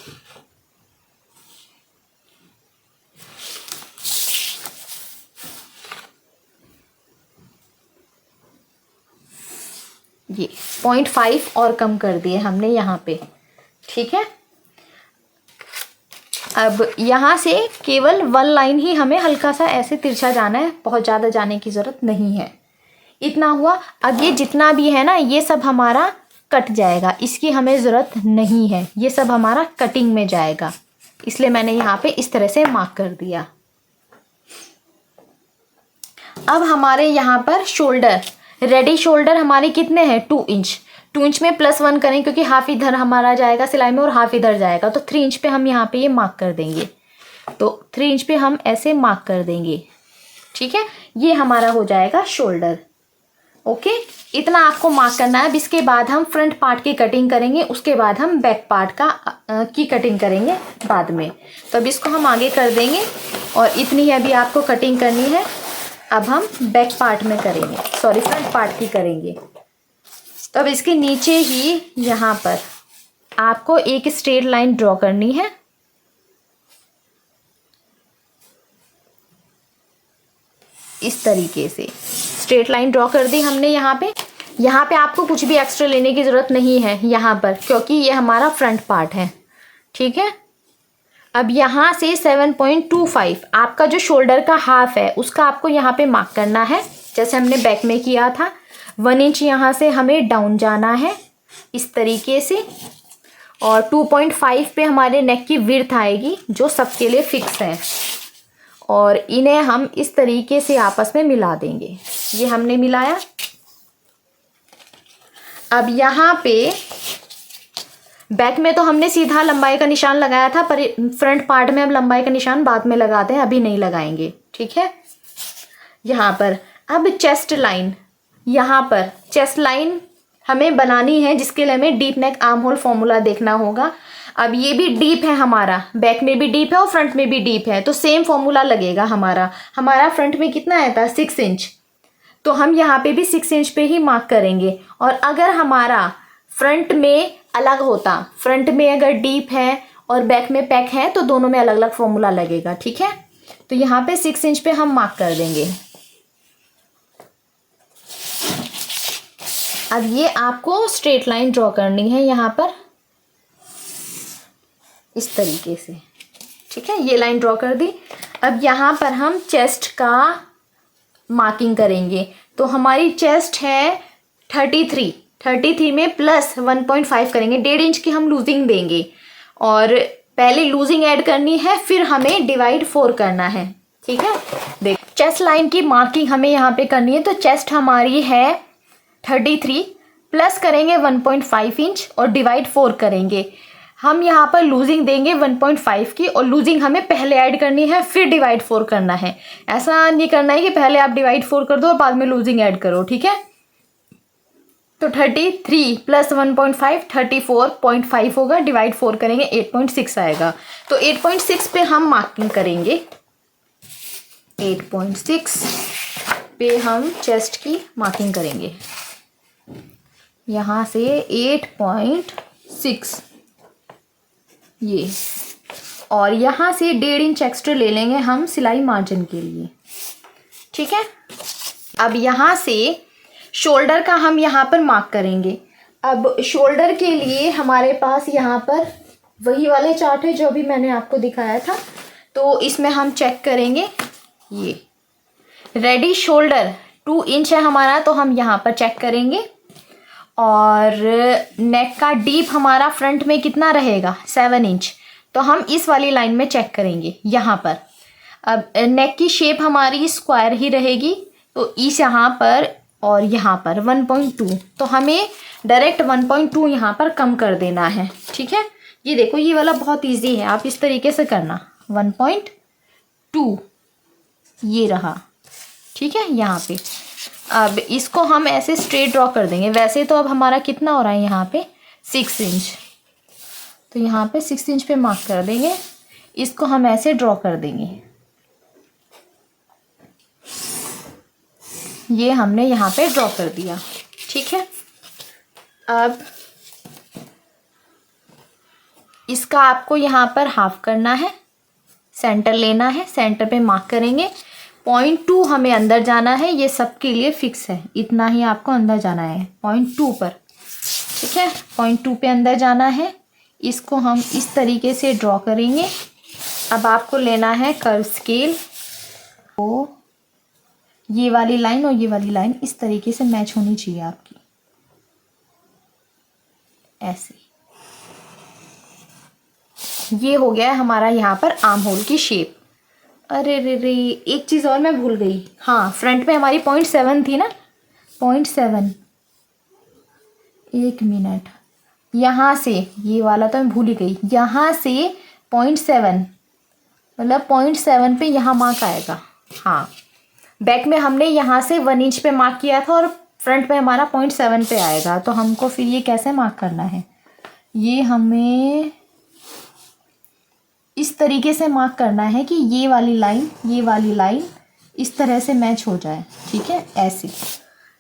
ये 0.5 और कम कर दिए हमने यहाँ पे, ठीक है। अब यहाँ से केवल 1 लाइन ही हमें हल्का सा ऐसे तिरछा जाना है, बहुत ज़्यादा जाने की ज़रूरत नहीं है। इतना हुआ। अब ये जितना भी है ना ये सब हमारा कट जाएगा, इसकी हमें ज़रूरत नहीं है, ये सब हमारा कटिंग में जाएगा, इसलिए मैंने यहाँ पे इस तरह से मार्क कर दिया। अब हमारे यहाँ पर शोल्डर, रेडी शोल्डर हमारे कितने हैं, 2 इंच। 2 इंच में +1 करें क्योंकि हाफ इधर हमारा जाएगा सिलाई में और हाफ इधर जाएगा, तो 3 इंच पे हम यहाँ पे ये मार्क कर देंगे। तो 3 इंच पे हम ऐसे मार्क कर देंगे, ठीक है। ये हमारा हो जाएगा शोल्डर। ओके, इतना आपको मार्क करना है। अब इसके बाद हम फ्रंट पार्ट की कटिंग करेंगे, उसके बाद हम बैक पार्ट की कटिंग करेंगे बाद में। तो अब इसको हम आगे कर देंगे और इतनी ही अभी आपको कटिंग करनी है। अब हम बैक पार्ट में करेंगे, सॉरी फ्रंट पार्ट की करेंगे। तो अब इसके नीचे ही यहाँ पर आपको एक स्ट्रेट लाइन ड्रॉ करनी है। इस तरीके से स्ट्रेट लाइन ड्रॉ कर दी हमने यहाँ पे। यहाँ पे आपको कुछ भी एक्स्ट्रा लेने की ज़रूरत नहीं है यहाँ पर, क्योंकि ये हमारा फ्रंट पार्ट है, ठीक है। अब यहाँ से 7.25 आपका जो शोल्डर का हाफ है उसका आपको यहाँ पे मार्क करना है, जैसे हमने बैक में किया था। 1 इंच यहाँ से हमें डाउन जाना है इस तरीके से, और 2.5 पे हमारे नेक की विड्थ आएगी जो सबके लिए फिक्स है, और इन्हें हम इस तरीके से आपस में मिला देंगे। ये हमने मिलाया। अब यहाँ पे बैक में तो हमने सीधा लंबाई का निशान लगाया था, पर फ्रंट पार्ट में हम लंबाई का निशान बाद में लगाते हैं, अभी नहीं लगाएंगे, ठीक है। यहाँ पर अब चेस्ट लाइन, यहाँ पर चेस्ट लाइन हमें बनानी है, जिसके लिए हमें deep neck arm hole formula देखना होगा। अब ये भी डीप है हमारा, बैक में भी डीप है और फ्रंट में भी डीप है, तो सेम फॉर्मूला लगेगा हमारा फ्रंट में कितना आया था 6 इंच, तो हम यहाँ पे भी 6 इंच पे ही मार्क करेंगे। और अगर हमारा फ्रंट में अलग होता। फ्रंट में अगर डीप है और बैक में पैक है तो दोनों में अलग अलग फॉर्मूला लगेगा, ठीक है। तो यहाँ पे 6 इंच पे हम मार्क कर देंगे। अब ये आपको स्ट्रेट लाइन ड्रॉ करनी है यहाँ पर इस तरीके से, ठीक है। ये लाइन ड्रॉ कर दी। अब यहाँ पर हम चेस्ट का मार्किंग करेंगे। तो हमारी चेस्ट है 33 में प्लस 1.5 करेंगे, 1.5 इंच की हम लूजिंग देंगे और पहले लूजिंग ऐड करनी है, फिर हमें डिवाइड 4 करना है, ठीक है। देख, चेस्ट लाइन की मार्किंग हमें यहाँ पे करनी है। तो चेस्ट हमारी है 33 प्लस करेंगे 1.5 इंच और डिवाइड 4 करेंगे। हम यहाँ पर लूजिंग देंगे 1.5 की और लूजिंग हमें पहले ऐड करनी है फिर डिवाइड 4 करना है। ऐसा नहीं करना है कि पहले आप डिवाइड 4 कर दो और बाद में लूजिंग ऐड करो, ठीक है। तो 33 प्लस 1.5 34.5 होगा, डिवाइड 4 करेंगे 8.6 आएगा। तो 8.6 पे हम मार्किंग करेंगे। 8.6 पे हम चेस्ट की मार्किंग करेंगे। यहाँ से 8.6 ये, और यहाँ से 1.5 इंच एक्स्ट्रा ले लेंगे हम सिलाई मार्जिन के लिए, ठीक है। अब यहाँ से शोल्डर का हम यहाँ पर मार्क करेंगे। अब शोल्डर के लिए हमारे पास यहाँ पर वही वाले चार्ट है जो अभी मैंने आपको दिखाया था। तो इसमें हम चेक करेंगे, ये रेडी शोल्डर 2 इंच है हमारा, तो हम यहाँ पर चेक करेंगे। और नेक का डीप हमारा फ्रंट में कितना रहेगा 7 इंच, तो हम इस वाली लाइन में चेक करेंगे यहाँ पर। अब नेक की शेप हमारी स्क्वायर ही रहेगी, तो इस यहाँ पर और यहाँ पर 1.2, तो हमें डायरेक्ट 1.2 यहाँ पर कम कर देना है, ठीक है। ये देखो, ये वाला बहुत इजी है, आप इस तरीके से करना। 1.2 ये रहा, ठीक है यहाँ पे। अब इसको हम ऐसे स्ट्रेट ड्रॉ कर देंगे। वैसे तो अब हमारा कितना हो रहा है यहाँ पे 6 इंच, तो यहाँ पे 6 इंच पे मार्क कर देंगे। इसको हम ऐसे ड्रॉ कर देंगे। ये हमने यहाँ पे ड्रॉ कर दिया, ठीक है। अब इसका आपको यहाँ पर हाफ करना है, सेंटर लेना है, सेंटर पे मार्क करेंगे। 0.2 हमें अंदर जाना है, ये सबके लिए फिक्स है, इतना ही आपको अंदर जाना है 0.2 पर, ठीक है। 0.2 पे अंदर जाना है। इसको हम इस तरीके से ड्रॉ करेंगे। अब आपको लेना है कर्व स्केल, तो ये वाली लाइन और ये वाली लाइन इस तरीके से मैच होनी चाहिए आपकी, ऐसे। ये हो गया हमारा यहाँ पर आर्म होल की शेप। अरे रे रे, एक चीज़ और मैं भूल गई। हाँ, फ्रंट में हमारी 0.7 थी ना, 0.7, एक मिनट, यहाँ से ये वाला तो मैं भूल ही गई। यहाँ से 0.7 मतलब 0.7 पे यहाँ मार्क आएगा। हाँ, बैक में हमने यहाँ से 1 इंच पे मार्क किया था और फ्रंट पे हमारा 0.7 पे आएगा। तो हमको फिर ये कैसे मार्क करना है, ये हमें इस तरीके से मार्क करना है कि ये वाली लाइन इस तरह से मैच हो जाए, ठीक है, ऐसे।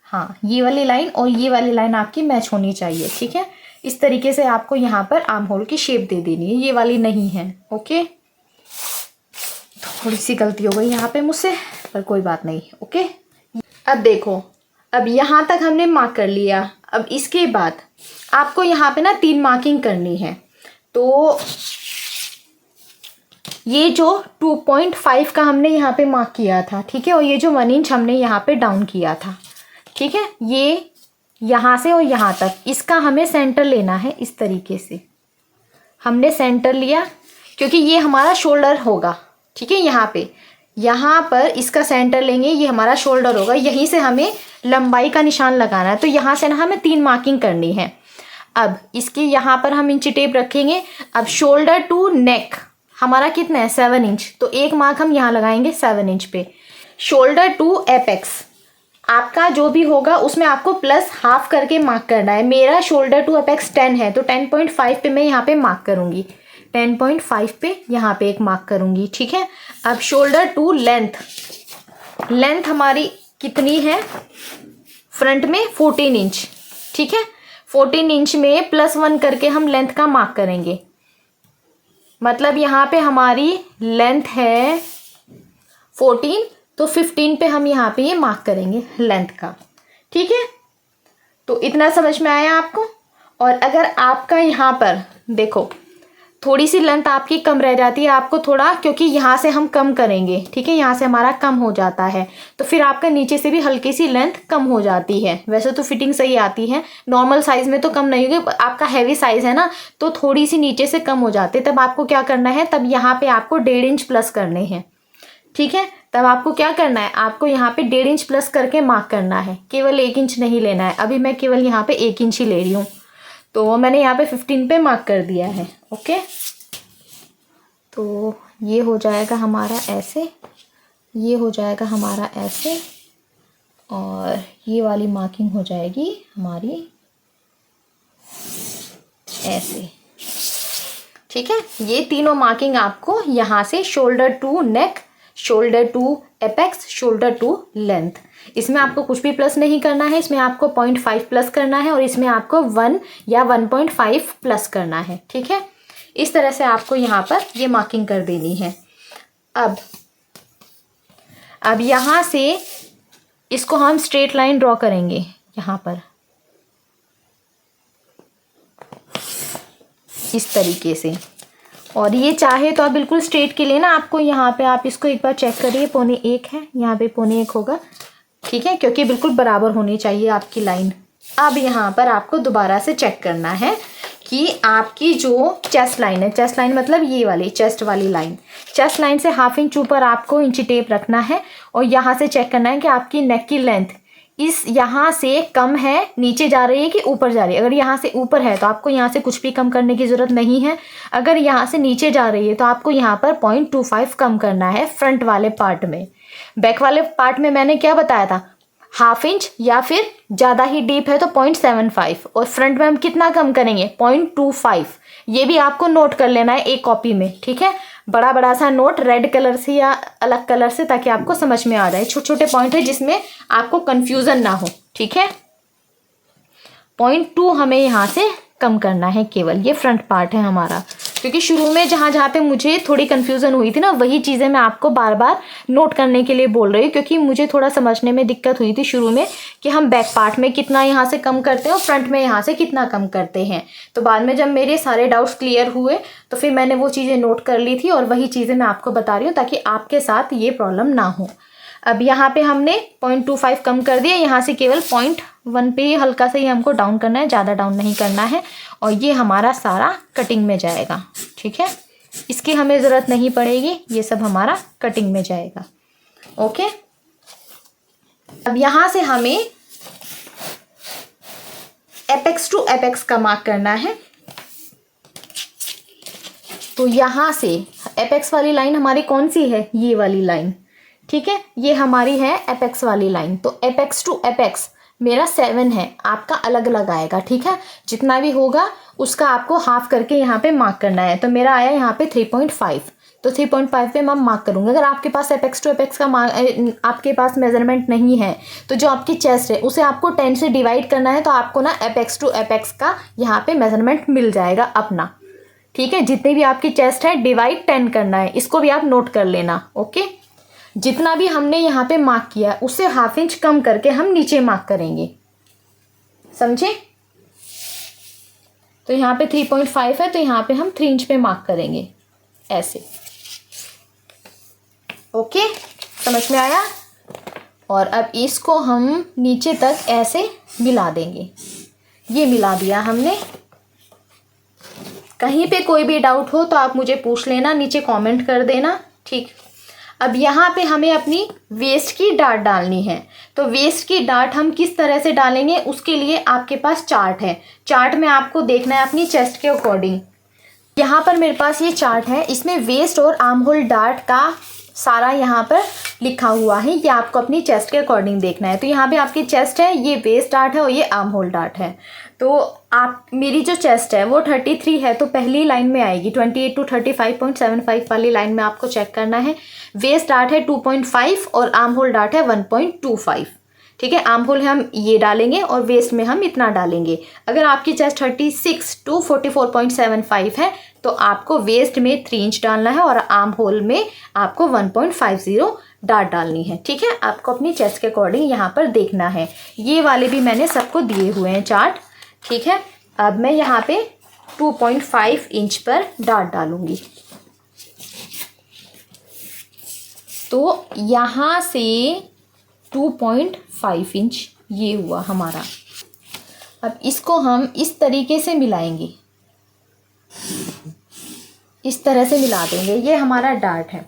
हाँ, ये वाली लाइन और ये वाली लाइन आपकी मैच होनी चाहिए, ठीक है। इस तरीके से आपको यहाँ पर आर्म होल की शेप दे देनी है, ये वाली नहीं है, ओके। थोड़ी सी गलती हो गई यहाँ पे मुझसे, पर कोई बात नहीं, ओके। अब देखो, अब यहाँ तक हमने मार्क कर लिया। अब इसके बाद आपको यहाँ पे ना 3 मार्किंग करनी है। तो ये जो 2.5 का हमने यहाँ पे मार्क किया था, ठीक है, और ये जो 1 इंच हमने यहाँ पे डाउन किया था, ठीक है, ये यहाँ से और यहाँ तक, इसका हमें सेंटर लेना है। इस तरीके से हमने सेंटर लिया, क्योंकि ये हमारा शोल्डर होगा, ठीक है। यहाँ पर इसका सेंटर लेंगे, ये हमारा शोल्डर होगा। यहीं से हमें लंबाई का निशान लगाना है। तो यहाँ से ना हमें 3 मार्किंग करनी है। अब इसके यहाँ पर हम इंची टेप रखेंगे। अब शोल्डर टू नेक हमारा कितना है 7 इंच, तो एक मार्क हम यहाँ लगाएंगे 7 इंच पे। शोल्डर टू एपेक्स आपका जो भी होगा उसमें आपको प्लस हाफ करके मार्क करना है। मेरा शोल्डर टू एपेक्स 10 है, तो 10.5 पे मैं यहाँ पे मार्क करूँगी। 10.5 पे यहाँ पे एक मार्क करूँगी, ठीक है। अब शोल्डर टू लेंथ हमारी कितनी है फ्रंट में 14 इंच, ठीक है। 14 इंच में +1 करके हम लेंथ का मार्क करेंगे। मतलब यहाँ पे हमारी लेंथ है 14, तो 15 पे हम यहाँ पे ये मार्क करेंगे लेंथ का। ठीक है, तो इतना समझ में आया आपको। और अगर आपका यहाँ पर देखो थोड़ी सी लेंथ आपकी कम रह जाती है, आपको थोड़ा, क्योंकि यहाँ से हम कम करेंगे, ठीक है, यहाँ से हमारा कम हो जाता है, तो फिर आपका नीचे से भी हल्की सी लेंथ कम हो जाती है। वैसे तो फिटिंग सही आती है, नॉर्मल साइज़ में तो कम नहीं होगी, आपका हैवी साइज़ है ना, तो थोड़ी सी नीचे से कम हो जाती है। तब आपको क्या करना है, तब यहाँ पर आपको 1.5 इंच प्लस करने हैं। ठीक है, तब आपको क्या करना है, आपको यहाँ पे 1.5 इंच प्लस करके मार्क करना है, केवल 1 इंच नहीं लेना है। अभी मैं केवल यहाँ पे 1 इंच ही ले रही हूँ, तो मैंने यहाँ पे 15 पे मार्क कर दिया है। ओके, तो ये हो जाएगा हमारा ऐसे, ये हो जाएगा हमारा ऐसे, और ये वाली मार्किंग हो जाएगी हमारी ऐसे। ठीक है, ये तीनों मार्किंग आपको यहाँ से shoulder to neck, shoulder to apex, shoulder to length, इसमें आपको कुछ भी प्लस नहीं करना है, इसमें आपको 0.5 प्लस करना है, और इसमें आपको 1 या 1.5 प्लस करना है। ठीक है, इस तरह से आपको यहाँ पर ये मार्किंग कर देनी है। अब यहाँ से इसको हम स्ट्रेट लाइन ड्रॉ करेंगे यहाँ पर इस तरीके से, और ये चाहे तो आप बिल्कुल स्ट्रेट के लिए ना, आपको यहाँ पे आप इसको एक बार चेक करिए, 1.25 है, यहाँ पे 1.25 होगा। ठीक है, क्योंकि बिल्कुल बराबर होनी चाहिए आपकी लाइन। अब यहाँ पर आपको दोबारा से चेक करना है कि आपकी जो चेस्ट लाइन है, चेस्ट लाइन मतलब ये वाली चेस्ट वाली लाइन, चेस्ट लाइन से 1/2 इंच ऊपर आपको इंची टेप रखना है, और यहाँ से चेक करना है कि आपकी नेक की लेंथ इस यहाँ से कम है, नीचे जा रही है कि ऊपर जा रही है। अगर यहाँ से ऊपर है तो आपको यहाँ से कुछ भी कम करने की ज़रूरत नहीं है। अगर यहाँ से नीचे जा रही है तो आपको यहाँ पर 0.25 कम करना है फ्रंट वाले पार्ट में। बैक वाले पार्ट में मैंने क्या बताया था, 1/2 इंच, या फिर ज़्यादा ही डीप है तो 0.75, और फ्रंट में हम कितना कम करेंगे, 0.25। ये भी आपको नोट कर लेना है एक कॉपी में। ठीक है, बड़ा बड़ा सा नोट रेड कलर से या अलग कलर से, ताकि आपको समझ में आ जाए। छोटे छोटे पॉइंट है जिसमें आपको कंफ्यूजन ना हो। ठीक है, 0.2 हमें यहाँ से कम करना है केवल, ये फ्रंट पार्ट है हमारा, क्योंकि शुरू में जहाँ पे मुझे थोड़ी कन्फ्यूज़न हुई थी ना, वही चीज़ें मैं आपको बार बार नोट करने के लिए बोल रही हूँ, क्योंकि मुझे थोड़ा समझने में दिक्कत हुई थी शुरू में कि हम बैक पार्ट में कितना यहाँ से कम करते हैं और फ्रंट में यहाँ से कितना कम करते हैं। तो बाद में जब मेरे सारे डाउट्स क्लियर हुए तो फिर मैंने वो चीज़ें नोट कर ली थी, और वही चीज़ें मैं आपको बता रही हूँ ताकि आपके साथ ये प्रॉब्लम ना हो। अब यहाँ पे हमने 0.25 कम कर दिया, यहाँ से केवल 0.1 पे हल्का सा ही हमको डाउन करना है, ज़्यादा डाउन नहीं करना है, और ये हमारा सारा कटिंग में जाएगा। ठीक है, इसकी हमें ज़रूरत नहीं पड़ेगी, ये सब हमारा कटिंग में जाएगा। ओके, अब यहाँ से हमें एपेक्स टू एपेक्स का मार्क करना है। तो यहाँ से एपेक्स वाली लाइन हमारी कौन सी है, ये वाली लाइन। ठीक है, ये हमारी है एपेक्स वाली लाइन। तो एपेक्स टू एपेक्स मेरा 7 है, आपका अलग अलग आएगा। ठीक है, जितना भी होगा उसका आपको हाफ करके यहाँ पे मार्क करना है। तो मेरा आया यहाँ पे 3.5, तो 3.5 पे मैं मार्क करूँगी। अगर आपके पास एपेक्स टू एपेक्स का आपके पास मेजरमेंट नहीं है, तो जो आपकी चेस्ट है उसे आपको 10 से डिवाइड करना है, तो आपको ना एपेक्स टू एपेक्स का यहाँ पे मेजरमेंट मिल जाएगा अपना। ठीक है, जितनी भी आपकी चेस्ट है डिवाइड 10 करना है, इसको भी आप नोट कर लेना। ओके, जितना भी हमने यहाँ पे मार्क किया उससे 1/2 इंच कम करके हम नीचे मार्क करेंगे, समझे। तो यहाँ पे 3.5 है, तो यहाँ पे हम 3 इंच पे मार्क करेंगे ऐसे। ओके, समझ में आया। और अब इसको हम नीचे तक ऐसे मिला देंगे। ये मिला दिया हमने। कहीं पे कोई भी डाउट हो तो आप मुझे पूछ लेना, नीचे कमेंट कर देना। ठीक, अब यहाँ पे हमें अपनी वेस्ट की डाट डालनी है। तो वेस्ट की डाट हम किस तरह से डालेंगे, उसके लिए आपके पास चार्ट है। चार्ट में आपको देखना है अपनी चेस्ट के अकॉर्डिंग। यहाँ पर मेरे पास ये चार्ट है, इसमें वेस्ट और आर्म होल डाट का सारा यहाँ पर लिखा हुआ है। ये आपको अपनी चेस्ट के अकॉर्डिंग देखना है। तो यहाँ पे आपकी चेस्ट है, ये वेस्ट डाट है और ये आर्म होल डाट है। तो आप मेरी जो चेस्ट है वो 33 है, तो पहली लाइन में आएगी 28 to 35.75 वाली लाइन में आपको चेक करना है। वेस्ट डाट है 2.5 और आर्म होल डाट है 1.25। ठीक है। आर्म होल हम ये डालेंगे और वेस्ट में हम इतना डालेंगे। अगर आपकी चेस्ट 36 to 44.75 है तो आपको वेस्ट में 3 इंच डालना है और आर्म होल में आपको 1.50 डाट डालनी है। ठीक है, आपको अपनी चेस्ट के अकॉर्डिंग यहाँ पर देखना है। ये वाले भी मैंने सबको दिए हुए हैं चार्ट। ठीक है, अब मैं यहाँ पे 2.5 इंच पर डाट डालूंगी। तो यहाँ से 2.5 इंच ये हुआ हमारा। अब इसको हम इस तरीके से मिलाएंगे, इस तरह से मिला देंगे। ये हमारा डार्ट है।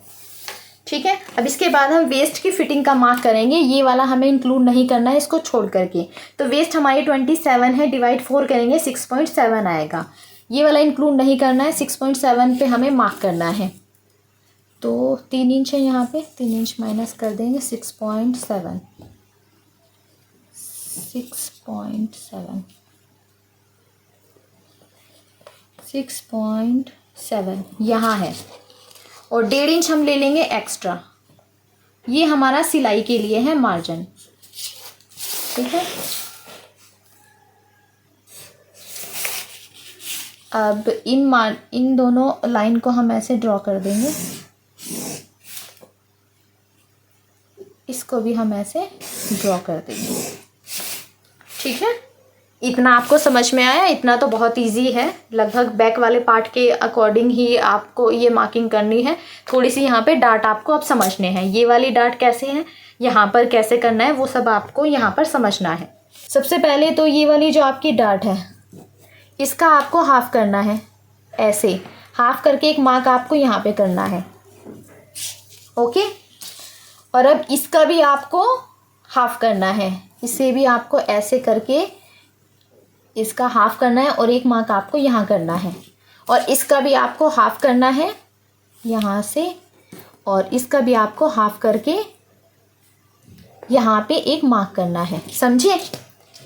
ठीक है, अब इसके बाद हम वेस्ट की फिटिंग का मार्क करेंगे। ये वाला हमें इंक्लूड नहीं करना है इसको छोड़ करके। तो वेस्ट हमारी 27 है, डिवाइड 4 करेंगे 6.7 आएगा। ये वाला इंक्लूड नहीं करना है, 6.7 पे हमें मार्क करना है। तो 3 इंच है यहाँ पे, 3 इंच माइनस कर देंगे 6.7 6.7 यहाँ है। और 1.5 इंच हम ले लेंगे एक्स्ट्रा। ये हमारा सिलाई के लिए है मार्जिन। ठीक है, अब इन दोनों लाइन को हम ऐसे ड्रॉ कर देंगे। इसको भी हम ऐसे ड्रॉ कर देंगे। ठीक है, इतना आपको समझ में आया? इतना तो बहुत इजी है। लगभग बैक वाले पार्ट के अकॉर्डिंग ही आपको ये मार्किंग करनी है। थोड़ी सी यहाँ पे डार्ट आपको अब समझने हैं। ये वाली डार्ट कैसे है, यहाँ पर कैसे करना है, वो सब आपको यहाँ पर समझना है। सबसे पहले तो ये वाली जो आपकी डार्ट है इसका आपको हाफ करना है। ऐसे हाफ करके एक मार्क आपको यहाँ पे करना है। ओके, और अब इसका भी आपको हाफ करना है। इसे भी आपको ऐसे करके इसका हाफ करना है और एक मार्क आपको यहाँ करना है। और इसका भी आपको हाफ करना है यहाँ से, और इसका भी आपको हाफ करके यहाँ पे एक मार्क करना है। समझे?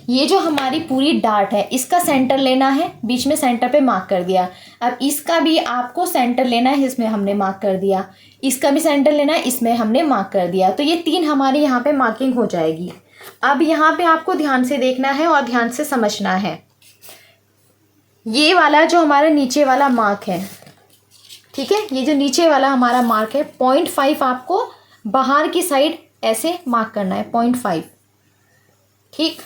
ये जो हमारी पूरी डार्ट है इसका सेंटर लेना है, बीच में सेंटर पे मार्क कर दिया। अब इसका भी आपको सेंटर लेना है, इसमें हमने मार्क कर दिया। इसका भी सेंटर लेना है, इसमें हमने मार्क कर दिया। तो ये 3 हमारी यहाँ पे मार्किंग हो जाएगी। अब यहाँ पे आपको ध्यान से देखना है और ध्यान से समझना है। ये वाला जो हमारा नीचे वाला मार्क है, ठीक है, ये जो नीचे वाला हमारा मार्क है 0.5 आपको बाहर की साइड ऐसे मार्क करना है, 0.5। ठीक,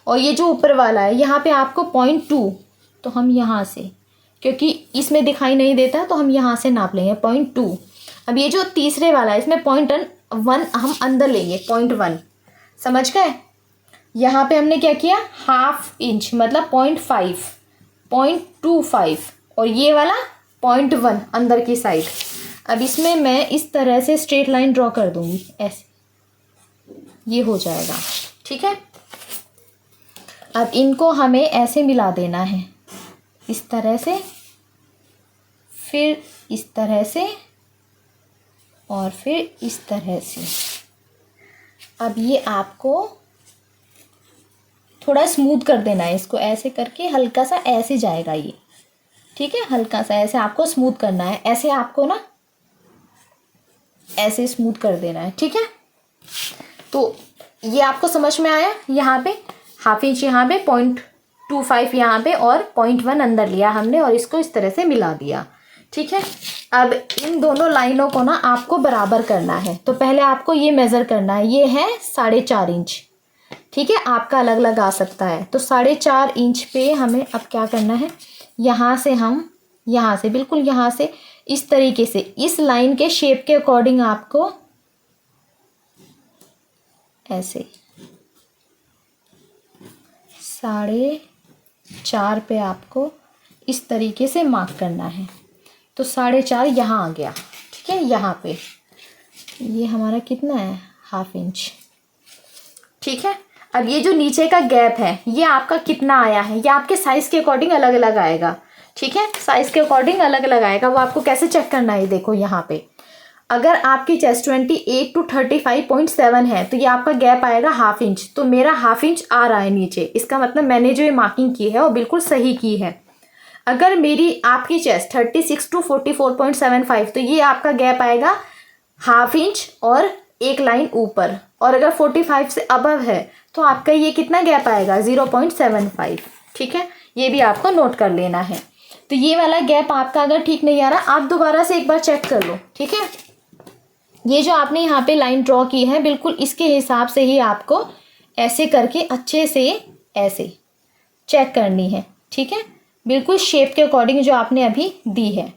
और ये जो ऊपर वाला है यहाँ पे आपको 0.2, तो हम यहाँ से, क्योंकि इसमें दिखाई नहीं देता तो हम यहाँ से नाप लेंगे 0.2। अब ये जो तीसरे वाला है इसमें 0.1 हम अंदर लेंगे, 0.1। समझ गए? यहाँ पे हमने क्या किया, हाफ इंच मतलब 0.5, 0.25, और ये वाला 0.1 अंदर की साइड। अब इसमें मैं इस तरह से स्ट्रेट लाइन ड्रॉ कर दूंगी, ऐसे ये हो जाएगा। ठीक है, अब इनको हमें ऐसे मिला देना है, इस तरह से, फिर इस तरह से, और फिर इस तरह से। अब ये आपको थोड़ा स्मूथ कर देना है, इसको ऐसे करके हल्का सा ऐसे जाएगा ये। ठीक है, हल्का सा ऐसे आपको स्मूथ करना है, ऐसे आपको ना ऐसे स्मूथ कर देना है। ठीक है, तो ये आपको समझ में आया? यहाँ पे हाफ इंच, यहाँ पे 0.25 यहाँ पे, और 0.1 अंदर लिया हमने और इसको इस तरह से मिला दिया। ठीक है, अब इन दोनों लाइनों को ना आपको बराबर करना है। तो पहले आपको ये मेज़र करना है, ये है 4.5 इंच। ठीक है, आपका अलग अलग आ सकता है। तो 4.5 इंच पे हमें अब क्या करना है, यहाँ से हम यहाँ से बिल्कुल यहाँ से इस तरीके से इस लाइन के शेप के अकॉर्डिंग आपको ऐसे 4.5 पे आपको इस तरीके से मार्क करना है। तो 4.5 यहाँ आ गया। ठीक है, यहाँ पे ये हमारा कितना है, हाफ इंच। ठीक है, अब ये जो नीचे का गैप है ये आपका कितना आया है, ये आपके साइज़ के अकॉर्डिंग अलग अलग आएगा। ठीक है, साइज़ के अकॉर्डिंग अलग अलग आएगा। वो आपको कैसे चेक करना है, देखो यहाँ पे अगर आपकी चेस्ट 28 to 35.7 है तो ये आपका गैप आएगा हाफ इंच। तो मेरा हाफ इंच आ रहा है नीचे, इसका मतलब मैंने जो ये मार्किंग की है वो बिल्कुल सही की है। अगर मेरी आपकी चेस्ट 36 to 44.75 तो ये आपका गैप आएगा हाफ इंच और एक लाइन ऊपर, और अगर 45 से अबव है तो आपका ये कितना गैप आएगा, 0.75। ठीक है, ये भी आपको नोट कर लेना है। तो ये वाला गैप आपका अगर ठीक नहीं आ रहा, आप दोबारा से एक बार चेक कर लो। ठीक है, ये जो आपने यहाँ पे लाइन ड्रॉ की है बिल्कुल इसके हिसाब से ही आपको ऐसे करके अच्छे से ऐसे चेक करनी है। ठीक है, बिल्कुल शेप के अकॉर्डिंग जो आपने अभी दी है।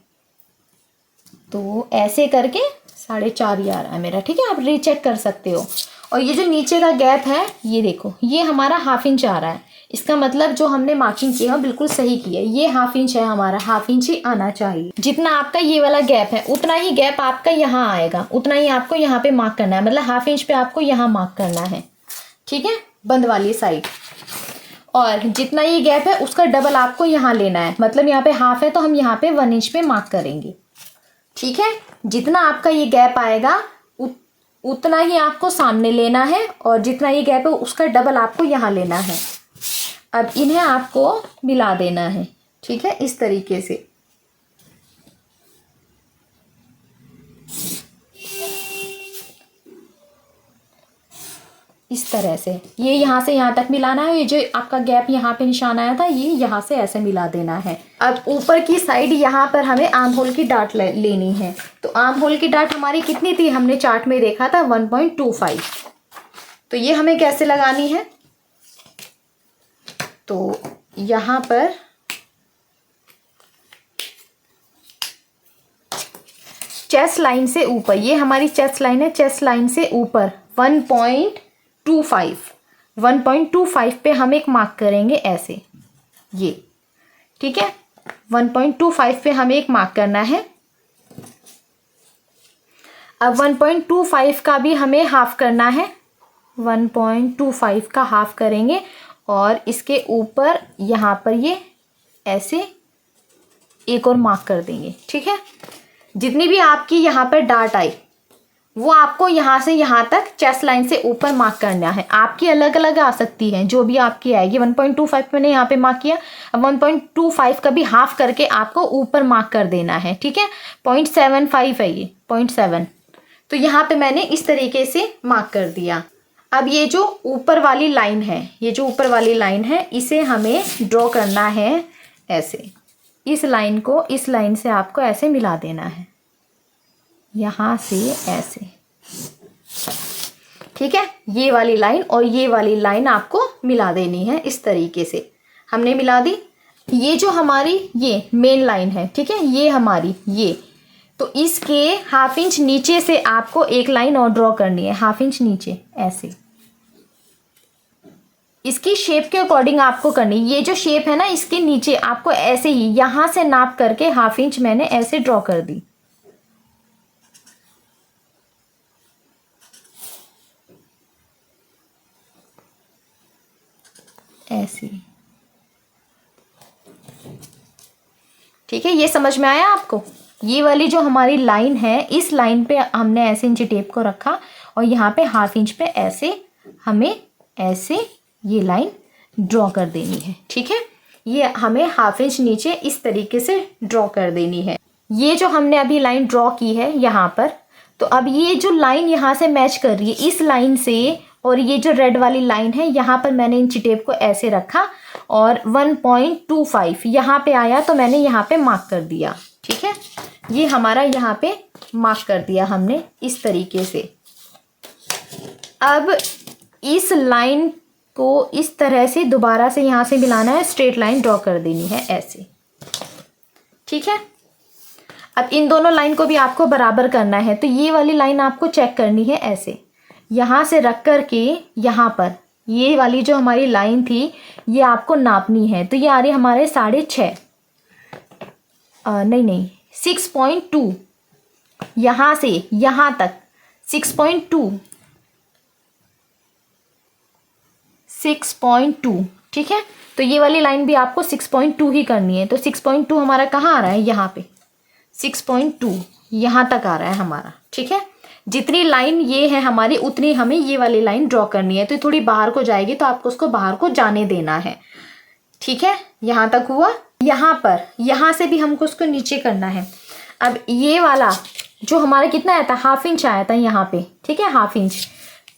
तो ऐसे करके 4.5 ये आ रहा है मेरा। ठीक है, आप रीचेक कर सकते हो। और ये जो नीचे का गैप है ये देखो, ये हमारा 1/2 इंच आ रहा है। इसका मतलब जो हमने मार्किंग किया है बिल्कुल सही की है। ये 1/2 इंच है हमारा, 1/2 इंच ही आना चाहिए। जितना आपका ये वाला गैप है उतना ही गैप आपका यहाँ आएगा, उतना ही आपको यहाँ पे मार्क करना है। मतलब 1/2 इंच पे आपको यहाँ मार्क करना है। ठीक है, बंद वाली साइड। और जितना ये गैप है उसका डबल आपको यहाँ लेना है। मतलब यहाँ पे 1/2 है तो हम यहाँ पे 1 इंच पे मार्क करेंगे। ठीक है, जितना आपका ये गैप आएगा उतना ही आपको सामने लेना है, और जितना ये गैप है उसका डबल आपको यहाँ लेना है। अब इन्हें आपको मिला देना है। ठीक है, इस तरीके से। इस तरह से ये यहाँ से यहाँ तक मिलाना है। ये जो आपका गैप यहाँ पे निशान आया था ये यहाँ से ऐसे मिला देना है। अब ऊपर की साइड यहाँ पर हमें आर्म होल की डाट लेनी है। तो आर्म होल की डाट हमारी कितनी थी, हमने चार्ट में देखा था 1.25। तो ये हमें कैसे लगानी है, तो यहाँ पर चेस्ट लाइन से ऊपर, ये हमारी चेस्ट लाइन है, चेस्ट लाइन से ऊपर 1.25 पे हम एक मार्क करेंगे ऐसे, ये। ठीक है, 1.25 पे हमें एक मार्क करना है। अब 1.25 का भी हमें हाफ करना है। 1.25 का हाफ करेंगे और इसके ऊपर यहाँ पर ये ऐसे एक और मार्क कर देंगे। ठीक है, जितनी भी आपकी यहाँ पर डाट आई वो आपको यहाँ से यहाँ तक चेस्ट लाइन से ऊपर मार्क करना है। आपकी अलग अलग आ सकती है, जो भी आपकी आएगी। 1.25 मैंने यहाँ पे मार्क किया। अब 1.25 का भी हाफ करके आपको ऊपर मार्क कर देना है। ठीक है, 0.75 है ये, 0.7। तो यहाँ पे मैंने इस तरीके से मार्क कर दिया। अब ये जो ऊपर वाली लाइन है, ये जो ऊपर वाली लाइन है इसे हमें ड्रॉ करना है ऐसे। इस लाइन को इस लाइन से आपको ऐसे मिला देना है, यहाँ से ऐसे। ठीक है, ये वाली लाइन और ये वाली लाइन आपको मिला देनी है। इस तरीके से हमने मिला दी। ये जो हमारी ये मेन लाइन है, ठीक है, ये हमारी ये, तो इसके 1/2 इंच नीचे से आपको एक लाइन और ड्रॉ करनी है, 1/2 इंच नीचे ऐसे। इसकी शेप के अकॉर्डिंग आपको करनी, ये जो शेप है ना इसके नीचे आपको ऐसे ही यहाँ से नाप करके 1/2 इंच मैंने ऐसे ड्रॉ कर दी। ऐसे। ठीक है, ये समझ में आया आपको। ये वाली जो हमारी लाइन है इस लाइन पे हमने ऐसे इंची टेप को रखा और यहाँ पे 1/2 इंच पे ऐसे हमें ऐसे ये लाइन ड्रॉ कर देनी है। ठीक है, ये हमें 1/2 इंच नीचे इस तरीके से ड्रॉ कर देनी है। ये जो हमने अभी लाइन ड्रॉ की है यहाँ पर, तो अब ये जो लाइन यहाँ से मैच कर रही है इस लाइन से, और ये जो रेड वाली लाइन है यहाँ पर मैंने इंची टेप को ऐसे रखा और 1.25 यहाँ पे आया तो मैंने यहाँ पे मार्क कर दिया। ठीक है, ये हमारा यहाँ पे मार्क कर दिया हमने इस तरीके से। अब इस लाइन को इस तरह से दोबारा से यहाँ से मिलाना है, स्ट्रेट लाइन ड्रॉ कर देनी है ऐसे। ठीक है, अब इन दोनों लाइन को भी आपको बराबर करना है। तो ये वाली लाइन आपको चेक करनी है ऐसे, यहाँ से रख कर के यहाँ पर ये वाली जो हमारी लाइन थी ये आपको नापनी है। तो ये आ रही है हमारे 6.5 नहीं 6.2, यहाँ से यहाँ तक 6.2। ठीक है, तो ये वाली लाइन भी आपको 6.2 ही करनी है। तो 6.2 हमारा कहाँ आ रहा है, यहाँ पे 6.2 यहाँ तक आ रहा है हमारा। ठीक है, जितनी लाइन ये है हमारी उतनी हमें ये वाली लाइन ड्रॉ करनी है। तो थोड़ी बाहर को जाएगी तो आपको उसको बाहर को जाने देना है। ठीक है, यहाँ तक हुआ। यहाँ पर यहाँ से भी हमको उसको नीचे करना है। अब ये वाला जो हमारा कितना आया था, 1/2 इंच आया था यहाँ पे। ठीक है, 1/2 इंच।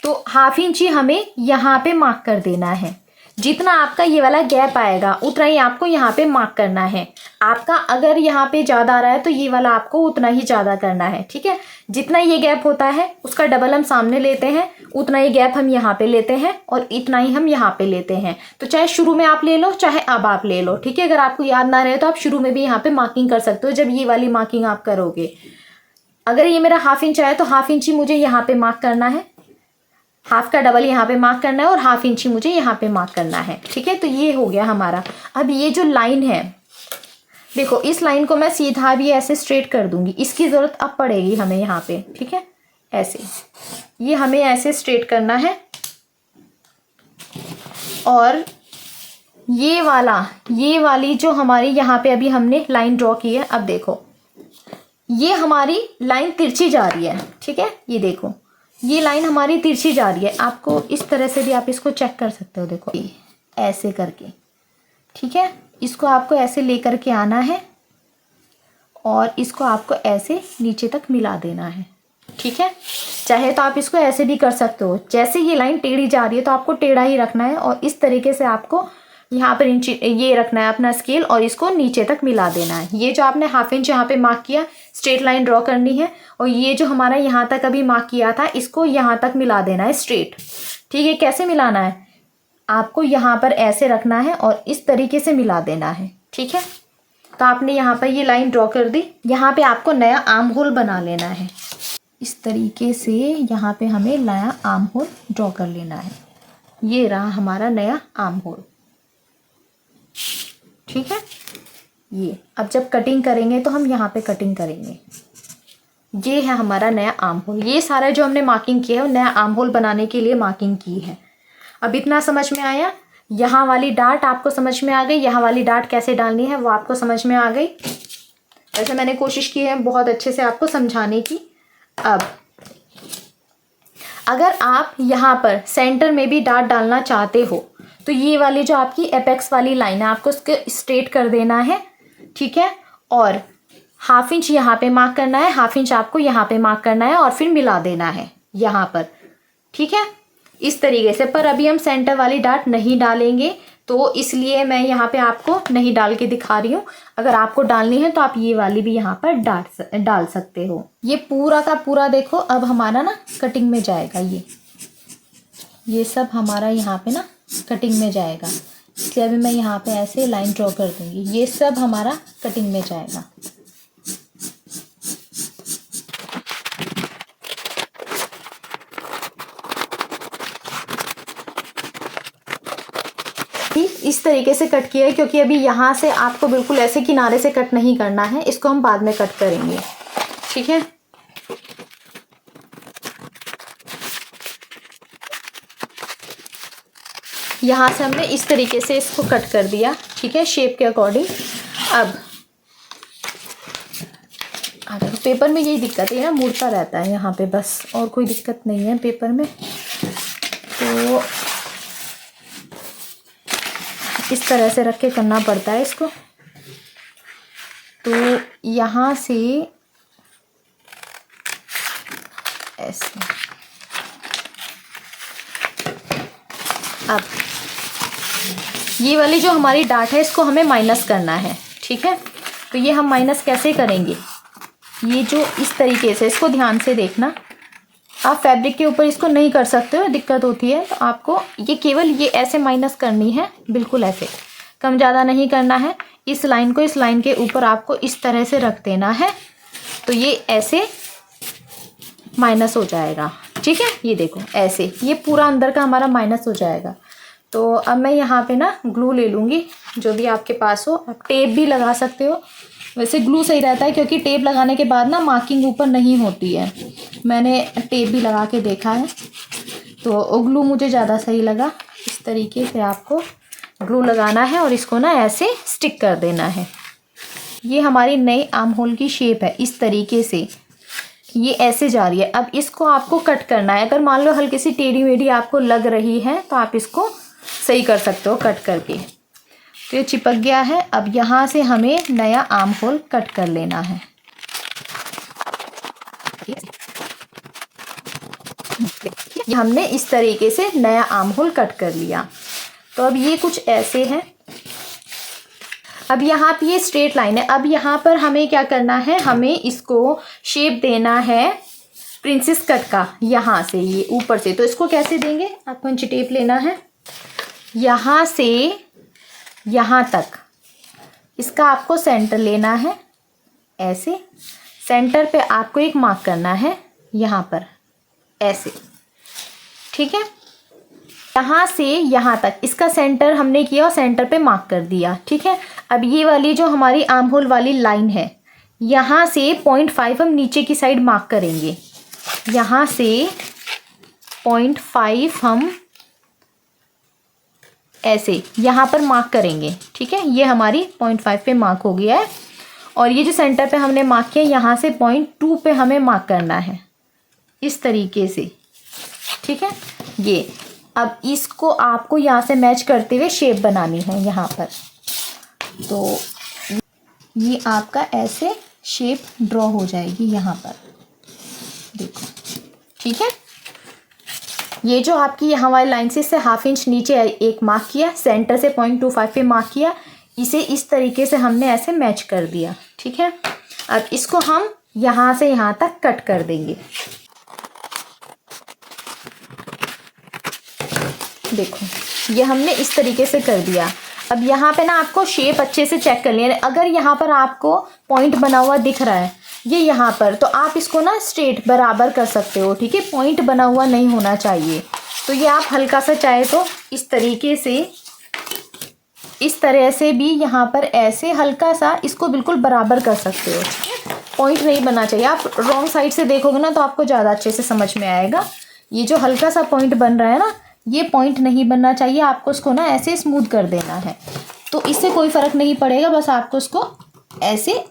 तो 1/2 इंच ही हमें यहाँ पे मार्क कर देना है। जितना आपका ये वाला गैप आएगा उतना ही आपको यहाँ पे मार्क करना है। आपका अगर यहाँ पे ज़्यादा आ रहा है तो ये वाला आपको उतना ही ज़्यादा करना है, ठीक है। जितना ये गैप होता है उसका डबल हम सामने लेते हैं, उतना ही गैप हम यहाँ पे लेते हैं और इतना ही हम यहाँ पे लेते हैं। तो चाहे शुरू में आप ले लो चाहे अब आप ले लो, ठीक है। अगर आपको याद ना रहे तो आप शुरू में भी यहाँ पे मार्किंग कर सकते हो जब ये वाली मार्किंग आप करोगे। अगर ये मेरा 1/2 इंच आया तो 1/2 इंच ही मुझे यहाँ पे मार्क करना है, हाफ का डबल यहाँ पे मार्क करना है और 1/2 इंच ही मुझे यहाँ पे मार्क करना है, ठीक है। तो ये हो गया हमारा। अब ये जो लाइन है देखो, इस लाइन को मैं सीधा भी ऐसे स्ट्रेट कर दूंगी, इसकी ज़रूरत अब पड़ेगी हमें यहाँ पे, ठीक है। ऐसे ये हमें ऐसे स्ट्रेट करना है और ये वाली जो हमारी यहाँ पे अभी हमने लाइन ड्रॉ की है, अब देखो ये हमारी लाइन तिरछी जा रही है, ठीक है। ये देखो ये लाइन हमारी तिरछी जा रही है। आपको इस तरह से भी आप इसको चेक कर सकते हो, देखो ऐसे करके, ठीक है। इसको आपको ऐसे लेकर के आना है और इसको आपको ऐसे नीचे तक मिला देना है, ठीक है। चाहे तो आप इसको ऐसे भी कर सकते हो, जैसे ये लाइन टेढ़ी जा रही है तो आपको टेढ़ा ही रखना है और इस तरीके से आपको यहाँ पर ये रखना है अपना स्केल और इसको नीचे तक मिला देना है। ये जो आपने 1/2 इंच यहाँ पे मार्क किया, स्ट्रेट लाइन ड्रॉ करनी है और ये जो हमारा यहाँ तक अभी मार्क किया था इसको यहाँ तक मिला देना है स्ट्रेट, ठीक है। कैसे मिलाना है, आपको यहाँ पर ऐसे रखना है और इस तरीके से मिला देना है, ठीक है। तो आपने यहाँ पर ये लाइन ड्रॉ कर दी। यहाँ पे आपको नया आर्म होल बना लेना है, इस तरीके से यहाँ पे हमें नया आर्म होल ड्रॉ कर लेना है। ये रहा हमारा नया आर्म होल, ठीक है। ये अब जब कटिंग करेंगे तो हम यहाँ पे कटिंग करेंगे। ये है हमारा नया आर्म होल। ये सारा जो हमने मार्किंग किया है वो नया आर्म होल बनाने के लिए मार्किंग की है। अब इतना समझ में आया, यहाँ वाली डार्ट आपको समझ में आ गई, यहाँ वाली डार्ट कैसे डालनी है वो आपको समझ में आ गई। वैसे मैंने कोशिश की है बहुत अच्छे से आपको समझाने की। अब अगर आप यहाँ पर सेंटर में भी डार्ट डालना चाहते हो तो ये वाली जो आपकी एपेक्स वाली लाइन है आपको उसके स्ट्रेट कर देना है, ठीक है। और 1/2 इंच यहाँ पे मार्क करना है, 1/2 इंच आपको यहाँ पे मार्क करना है और फिर मिला देना है यहाँ पर, ठीक है, इस तरीके से। पर अभी हम सेंटर वाली डार्ट नहीं डालेंगे तो इसलिए मैं यहाँ पे आपको नहीं डाल के दिखा रही हूँ। अगर आपको डालनी है तो आप ये वाली भी यहाँ पर डाल सकते हो। ये पूरा का पूरा देखो अब हमारा ना कटिंग में जाएगा, ये सब हमारा यहाँ पे ना कटिंग में जाएगा। इसलिए अभी मैं यहाँ पे ऐसे लाइन ड्रॉ कर दूंगी, ये सब हमारा कटिंग में जाएगा। इस तरीके से कट किया है क्योंकि अभी यहाँ से आपको बिल्कुल ऐसे किनारे से कट नहीं करना है, इसको हम बाद में कट करेंगे, ठीक है। यहाँ से हमने इस तरीके से इसको कट कर दिया, ठीक है, शेप के अकॉर्डिंग। अब देखो पेपर में यही दिक्कत है ना, मुड़ता रहता है यहाँ पे, बस और कोई दिक्कत नहीं है पेपर में। तो इस तरह से रख के करना पड़ता है इसको। तो यहाँ से ऐसे, अब ये वाली जो हमारी डार्ट है इसको हमें माइनस करना है, ठीक है। तो ये हम माइनस कैसे करेंगे, ये जो इस तरीके से, इसको ध्यान से देखना। आप फैब्रिक के ऊपर इसको नहीं कर सकते हो, दिक्कत होती है। तो आपको ये केवल ये ऐसे माइनस करनी है, बिल्कुल ऐसे, कम ज़्यादा नहीं करना है। इस लाइन को इस लाइन के ऊपर आपको इस तरह से रख देना है, तो ये ऐसे माइनस हो जाएगा, ठीक है। ये देखो ऐसे, ये पूरा अंदर का हमारा माइनस हो जाएगा। तो अब मैं यहाँ पे ना ग्लू ले लूँगी, जो भी आपके पास हो। आप टेप भी लगा सकते हो, वैसे ग्लू सही रहता है क्योंकि टेप लगाने के बाद ना मार्किंग ऊपर नहीं होती है। मैंने टेप भी लगा के देखा है, तो ग्लू मुझे ज़्यादा सही लगा। इस तरीके से आपको ग्लू लगाना है और इसको ना ऐसे स्टिक कर देना है। ये हमारी नई आर्म होल की शेप है, इस तरीके से ये ऐसे जा रही है। अब इसको आपको कट करना है। अगर मान लो हल्की सी टेढ़ी मेढ़ी आपको लग रही है तो आप इसको सही कर सकते हो कट करके। तो ये चिपक गया है। अब यहाँ से हमें नया आर्म होल कट कर लेना है। ये हमने इस तरीके से नया आर्म होल कट कर लिया। तो अब ये कुछ ऐसे है। अब यहाँ पे ये स्ट्रेट लाइन है। अब यहाँ पर हमें क्या करना है, हमें इसको शेप देना है प्रिंसेस कट का, यहाँ से ये ऊपर से। तो इसको कैसे देंगे, आपको इंची टेप लेना है, यहाँ से यहाँ तक इसका आपको सेंटर लेना है, ऐसे सेंटर पे आपको एक मार्क करना है यहाँ पर, ऐसे, ठीक है। यहाँ से यहाँ तक इसका सेंटर हमने किया और सेंटर पे मार्क कर दिया, ठीक है। अब ये वाली जो हमारी आर्म होल वाली लाइन है, यहाँ से 0.5 हम नीचे की साइड मार्क करेंगे, यहाँ से 0.5 हम ऐसे यहाँ पर मार्क करेंगे, ठीक है। ये हमारी 0.5 पे मार्क हो गया है। और ये जो सेंटर पे हमने मार्क किया, यहाँ से 0.2 पे हमें मार्क करना है, इस तरीके से, ठीक है। ये अब इसको आपको यहाँ से मैच करते हुए शेप बनानी है यहाँ पर। तो ये आपका ऐसे शेप ड्रॉ हो जाएगी यहाँ पर, देखो, ठीक है। ये जो आपकी यहाँ वाली लाइन से इससे 1/2 इंच नीचे एक मार्क किया, सेंटर से 0.25 पे मार्क किया, इसे इस तरीके से हमने ऐसे मैच कर दिया, ठीक है। अब इसको हम यहाँ से यहाँ तक कट कर देंगे, देखो ये हमने इस तरीके से कर दिया। अब यहाँ पे ना आपको शेप अच्छे से चेक कर लेना। अगर यहाँ पर आपको पॉइंट बना हुआ दिख रहा है ये यहाँ पर, तो आप इसको ना स्ट्रेट बराबर कर सकते हो, ठीक है। पॉइंट बना हुआ नहीं होना चाहिए। तो ये आप हल्का सा चाहे तो इस तरीके से, इस तरह से भी यहाँ पर ऐसे हल्का सा इसको बिल्कुल बराबर कर सकते हो, ठीक है। पॉइंट नहीं बनना चाहिए। आप रॉन्ग साइड से देखोगे ना तो आपको ज़्यादा अच्छे से समझ में आएगा। ये जो हल्का सा पॉइंट बन रहा है ना, ये पॉइंट नहीं बनना चाहिए। आपको उसको ना ऐसे स्मूथ कर देना है, तो इससे कोई फ़र्क नहीं पड़ेगा। बस आपको उसको ऐसे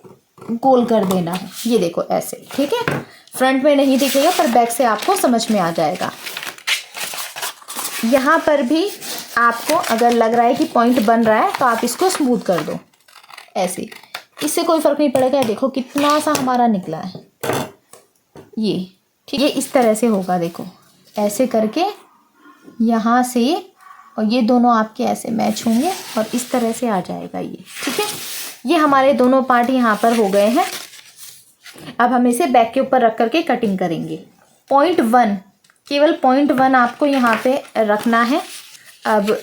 गोल कर देना है, ये देखो ऐसे, ठीक है। फ्रंट में नहीं दिखेगा पर बैक से आपको समझ में आ जाएगा। यहाँ पर भी आपको अगर लग रहा है कि पॉइंट बन रहा है तो आप इसको स्मूथ कर दो ऐसे, इससे कोई फ़र्क नहीं पड़ेगा। देखो कितना सा हमारा निकला है ये, ठीक। ये इस तरह से होगा, देखो ऐसे करके यहाँ से, और ये दोनों आपके ऐसे मैच होंगे और इस तरह से आ जाएगा ये, ठीक है। ये हमारे दोनों पार्ट यहाँ पर हो गए हैं। अब हम इसे बैक के ऊपर रख करके कटिंग करेंगे। 0.1, केवल 0.1 आपको यहाँ पे रखना है। अब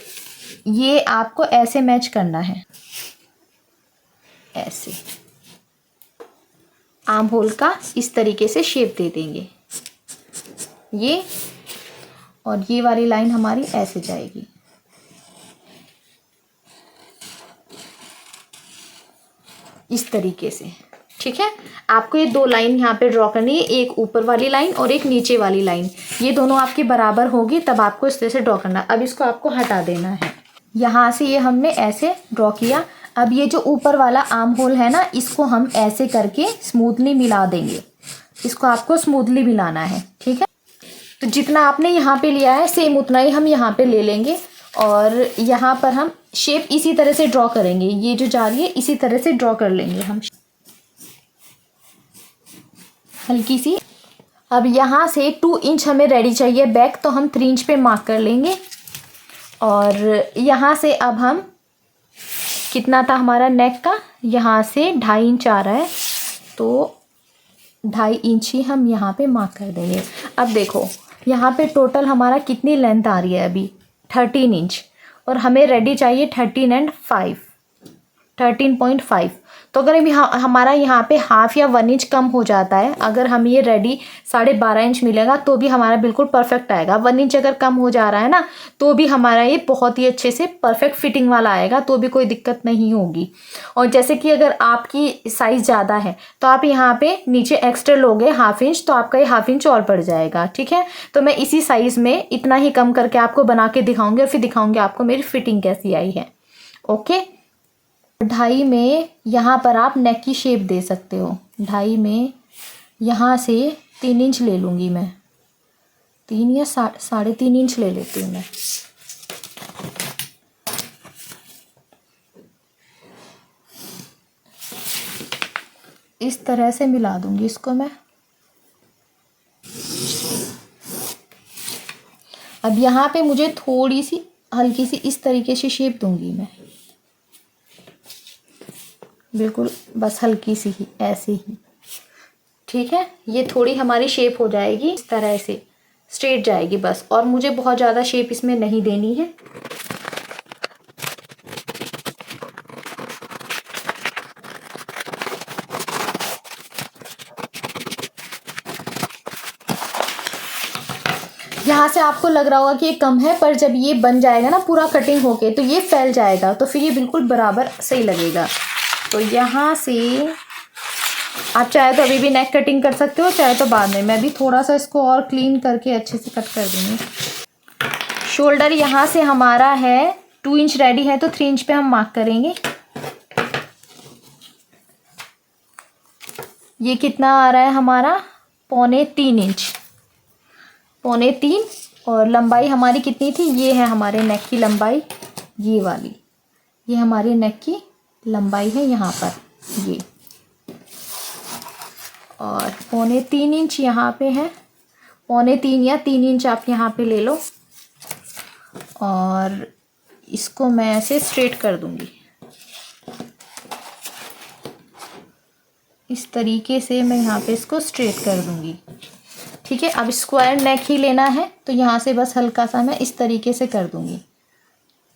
ये आपको ऐसे मैच करना है, ऐसे आर्म होल का इस तरीके से शेप दे देंगे ये, और ये वाली लाइन हमारी ऐसे जाएगी, इस तरीके से, ठीक है। आपको ये 2 लाइन यहाँ पे ड्रॉ करनी है, एक ऊपर वाली लाइन और एक नीचे वाली लाइन। ये दोनों आपकी बराबर होगी तब आपको इस तरह से ड्रॉ करना। अब इसको आपको हटा देना है। यहाँ से ये हमने ऐसे ड्रॉ किया। अब ये जो ऊपर वाला आर्म होल है ना, इसको हम ऐसे करके स्मूथली मिला देंगे। इसको आपको स्मूथली मिलाना है, ठीक है। तो जितना आपने यहाँ पे लिया है सेम उतना ही हम यहाँ पे ले लेंगे, और यहाँ पर हम शेप इसी तरह से ड्रॉ करेंगे। ये जो जा रही है इसी तरह से ड्रॉ कर लेंगे हम, हल्की सी। अब यहाँ से 2 इंच हमें रेडी चाहिए बैक, तो हम 3 इंच पे मार्क कर लेंगे। और यहाँ से अब हम, कितना था हमारा नेक का, यहाँ से 2.5 इंच आ रहा है, तो 2.5 इंच ही हम यहाँ पे मार्क कर देंगे। अब देखो यहाँ पे टोटल हमारा कितनी लेंथ आ रही है अभी, 13 इंच, और हमें रेडी चाहिए 13.5। तो अगर अभी हमारा यहाँ पे 1/2 या 1 इंच कम हो जाता है, अगर हम ये रेडी 12.5 इंच मिलेगा तो भी हमारा बिल्कुल परफेक्ट आएगा। 1 इंच अगर कम हो जा रहा है ना, तो भी हमारा ये बहुत ही अच्छे से परफेक्ट फिटिंग वाला आएगा, तो भी कोई दिक्कत नहीं होगी। और जैसे कि अगर आपकी साइज़ ज़्यादा है तो आप यहाँ पे नीचे एक्स्ट्रा लोगे 1/2 इंच, तो आपका ये 1/2 इंच और बढ़ जाएगा, ठीक है। तो मैं इसी साइज़ में इतना ही कम करके आपको बना के दिखाऊंगी और फिर दिखाऊंगी आपको मेरी फिटिंग कैसी आई है। ओके, 2.5 में यहाँ पर आप नेक की शेप दे सकते हो। 2.5 में यहाँ से 3 इंच ले लूँगी मैं, 3 या 3.5 इंच ले लेती हूँ मैं। इस तरह से मिला दूँगी इसको मैं। यहाँ पे मुझे थोड़ी सी हल्की सी इस तरीके से शेप दूंगी मैं, बिल्कुल बस हल्की सी ही, ऐसे ही। ठीक है, ये थोड़ी हमारी शेप हो जाएगी इस तरह से, स्ट्रेट जाएगी बस, और मुझे बहुत ज़्यादा शेप इसमें नहीं देनी है। यहाँ से आपको लग रहा होगा कि ये कम है, पर जब ये बन जाएगा ना पूरा कटिंग होके तो ये फैल जाएगा, तो फिर ये बिल्कुल बराबर सही लगेगा। तो यहाँ से आप चाहे तो अभी भी नेक कटिंग कर सकते हो, चाहे तो बाद में। मैं भी थोड़ा सा इसको और क्लीन करके अच्छे से कट कर दूँगी। शोल्डर यहाँ से हमारा है 2 इंच रेडी है, तो 3 इंच पे हम मार्क करेंगे। ये कितना आ रहा है हमारा, 3.25 इंच, 3.25। और लंबाई हमारी कितनी थी, ये है हमारे नेक की लंबाई, ये वाली, ये हमारी नेक की लंबाई है यहाँ पर ये। और 3.25 इंच यहाँ पे है, 3.25 या 3 इंच आप यहाँ पे ले लो। और इसको मैं ऐसे स्ट्रेट कर दूँगी, इस तरीके से मैं यहाँ पे इसको स्ट्रेट कर दूँगी। ठीक है, अब स्क्वायर नेक ही लेना है, तो यहाँ से बस हल्का सा मैं इस तरीके से कर दूँगी।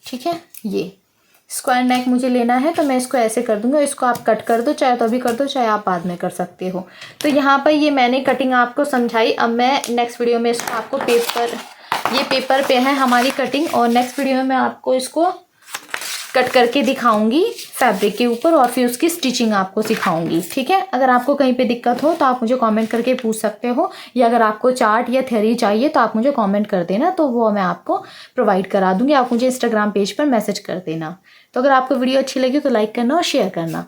ठीक है, ये स्क्वायर नेक मुझे लेना है, तो मैं इसको ऐसे कर दूँगी। इसको आप कट कर दो, चाहे तो अभी कर दो, चाहे आप बाद में कर सकते हो। तो यहाँ पर ये मैंने कटिंग आपको समझाई। अब मैं नेक्स्ट वीडियो में इसको आपको ये पेपर पे है हमारी कटिंग, और नेक्स्ट वीडियो में मैं आपको इसको कट करके दिखाऊंगी फैब्रिक के ऊपर, और फिर उसकी स्टिचिंग आपको सिखाऊंगी। ठीक है, अगर आपको कहीं पे दिक्कत हो तो आप मुझे कमेंट करके पूछ सकते हो, या अगर आपको चार्ट या थ्योरी चाहिए तो आप मुझे कमेंट कर देना, तो वो मैं आपको प्रोवाइड करा दूंगी। आप मुझे इंस्टाग्राम पेज पर मैसेज कर देना। तो अगर आपको वीडियो अच्छी लगी तो लाइक करना और शेयर करना।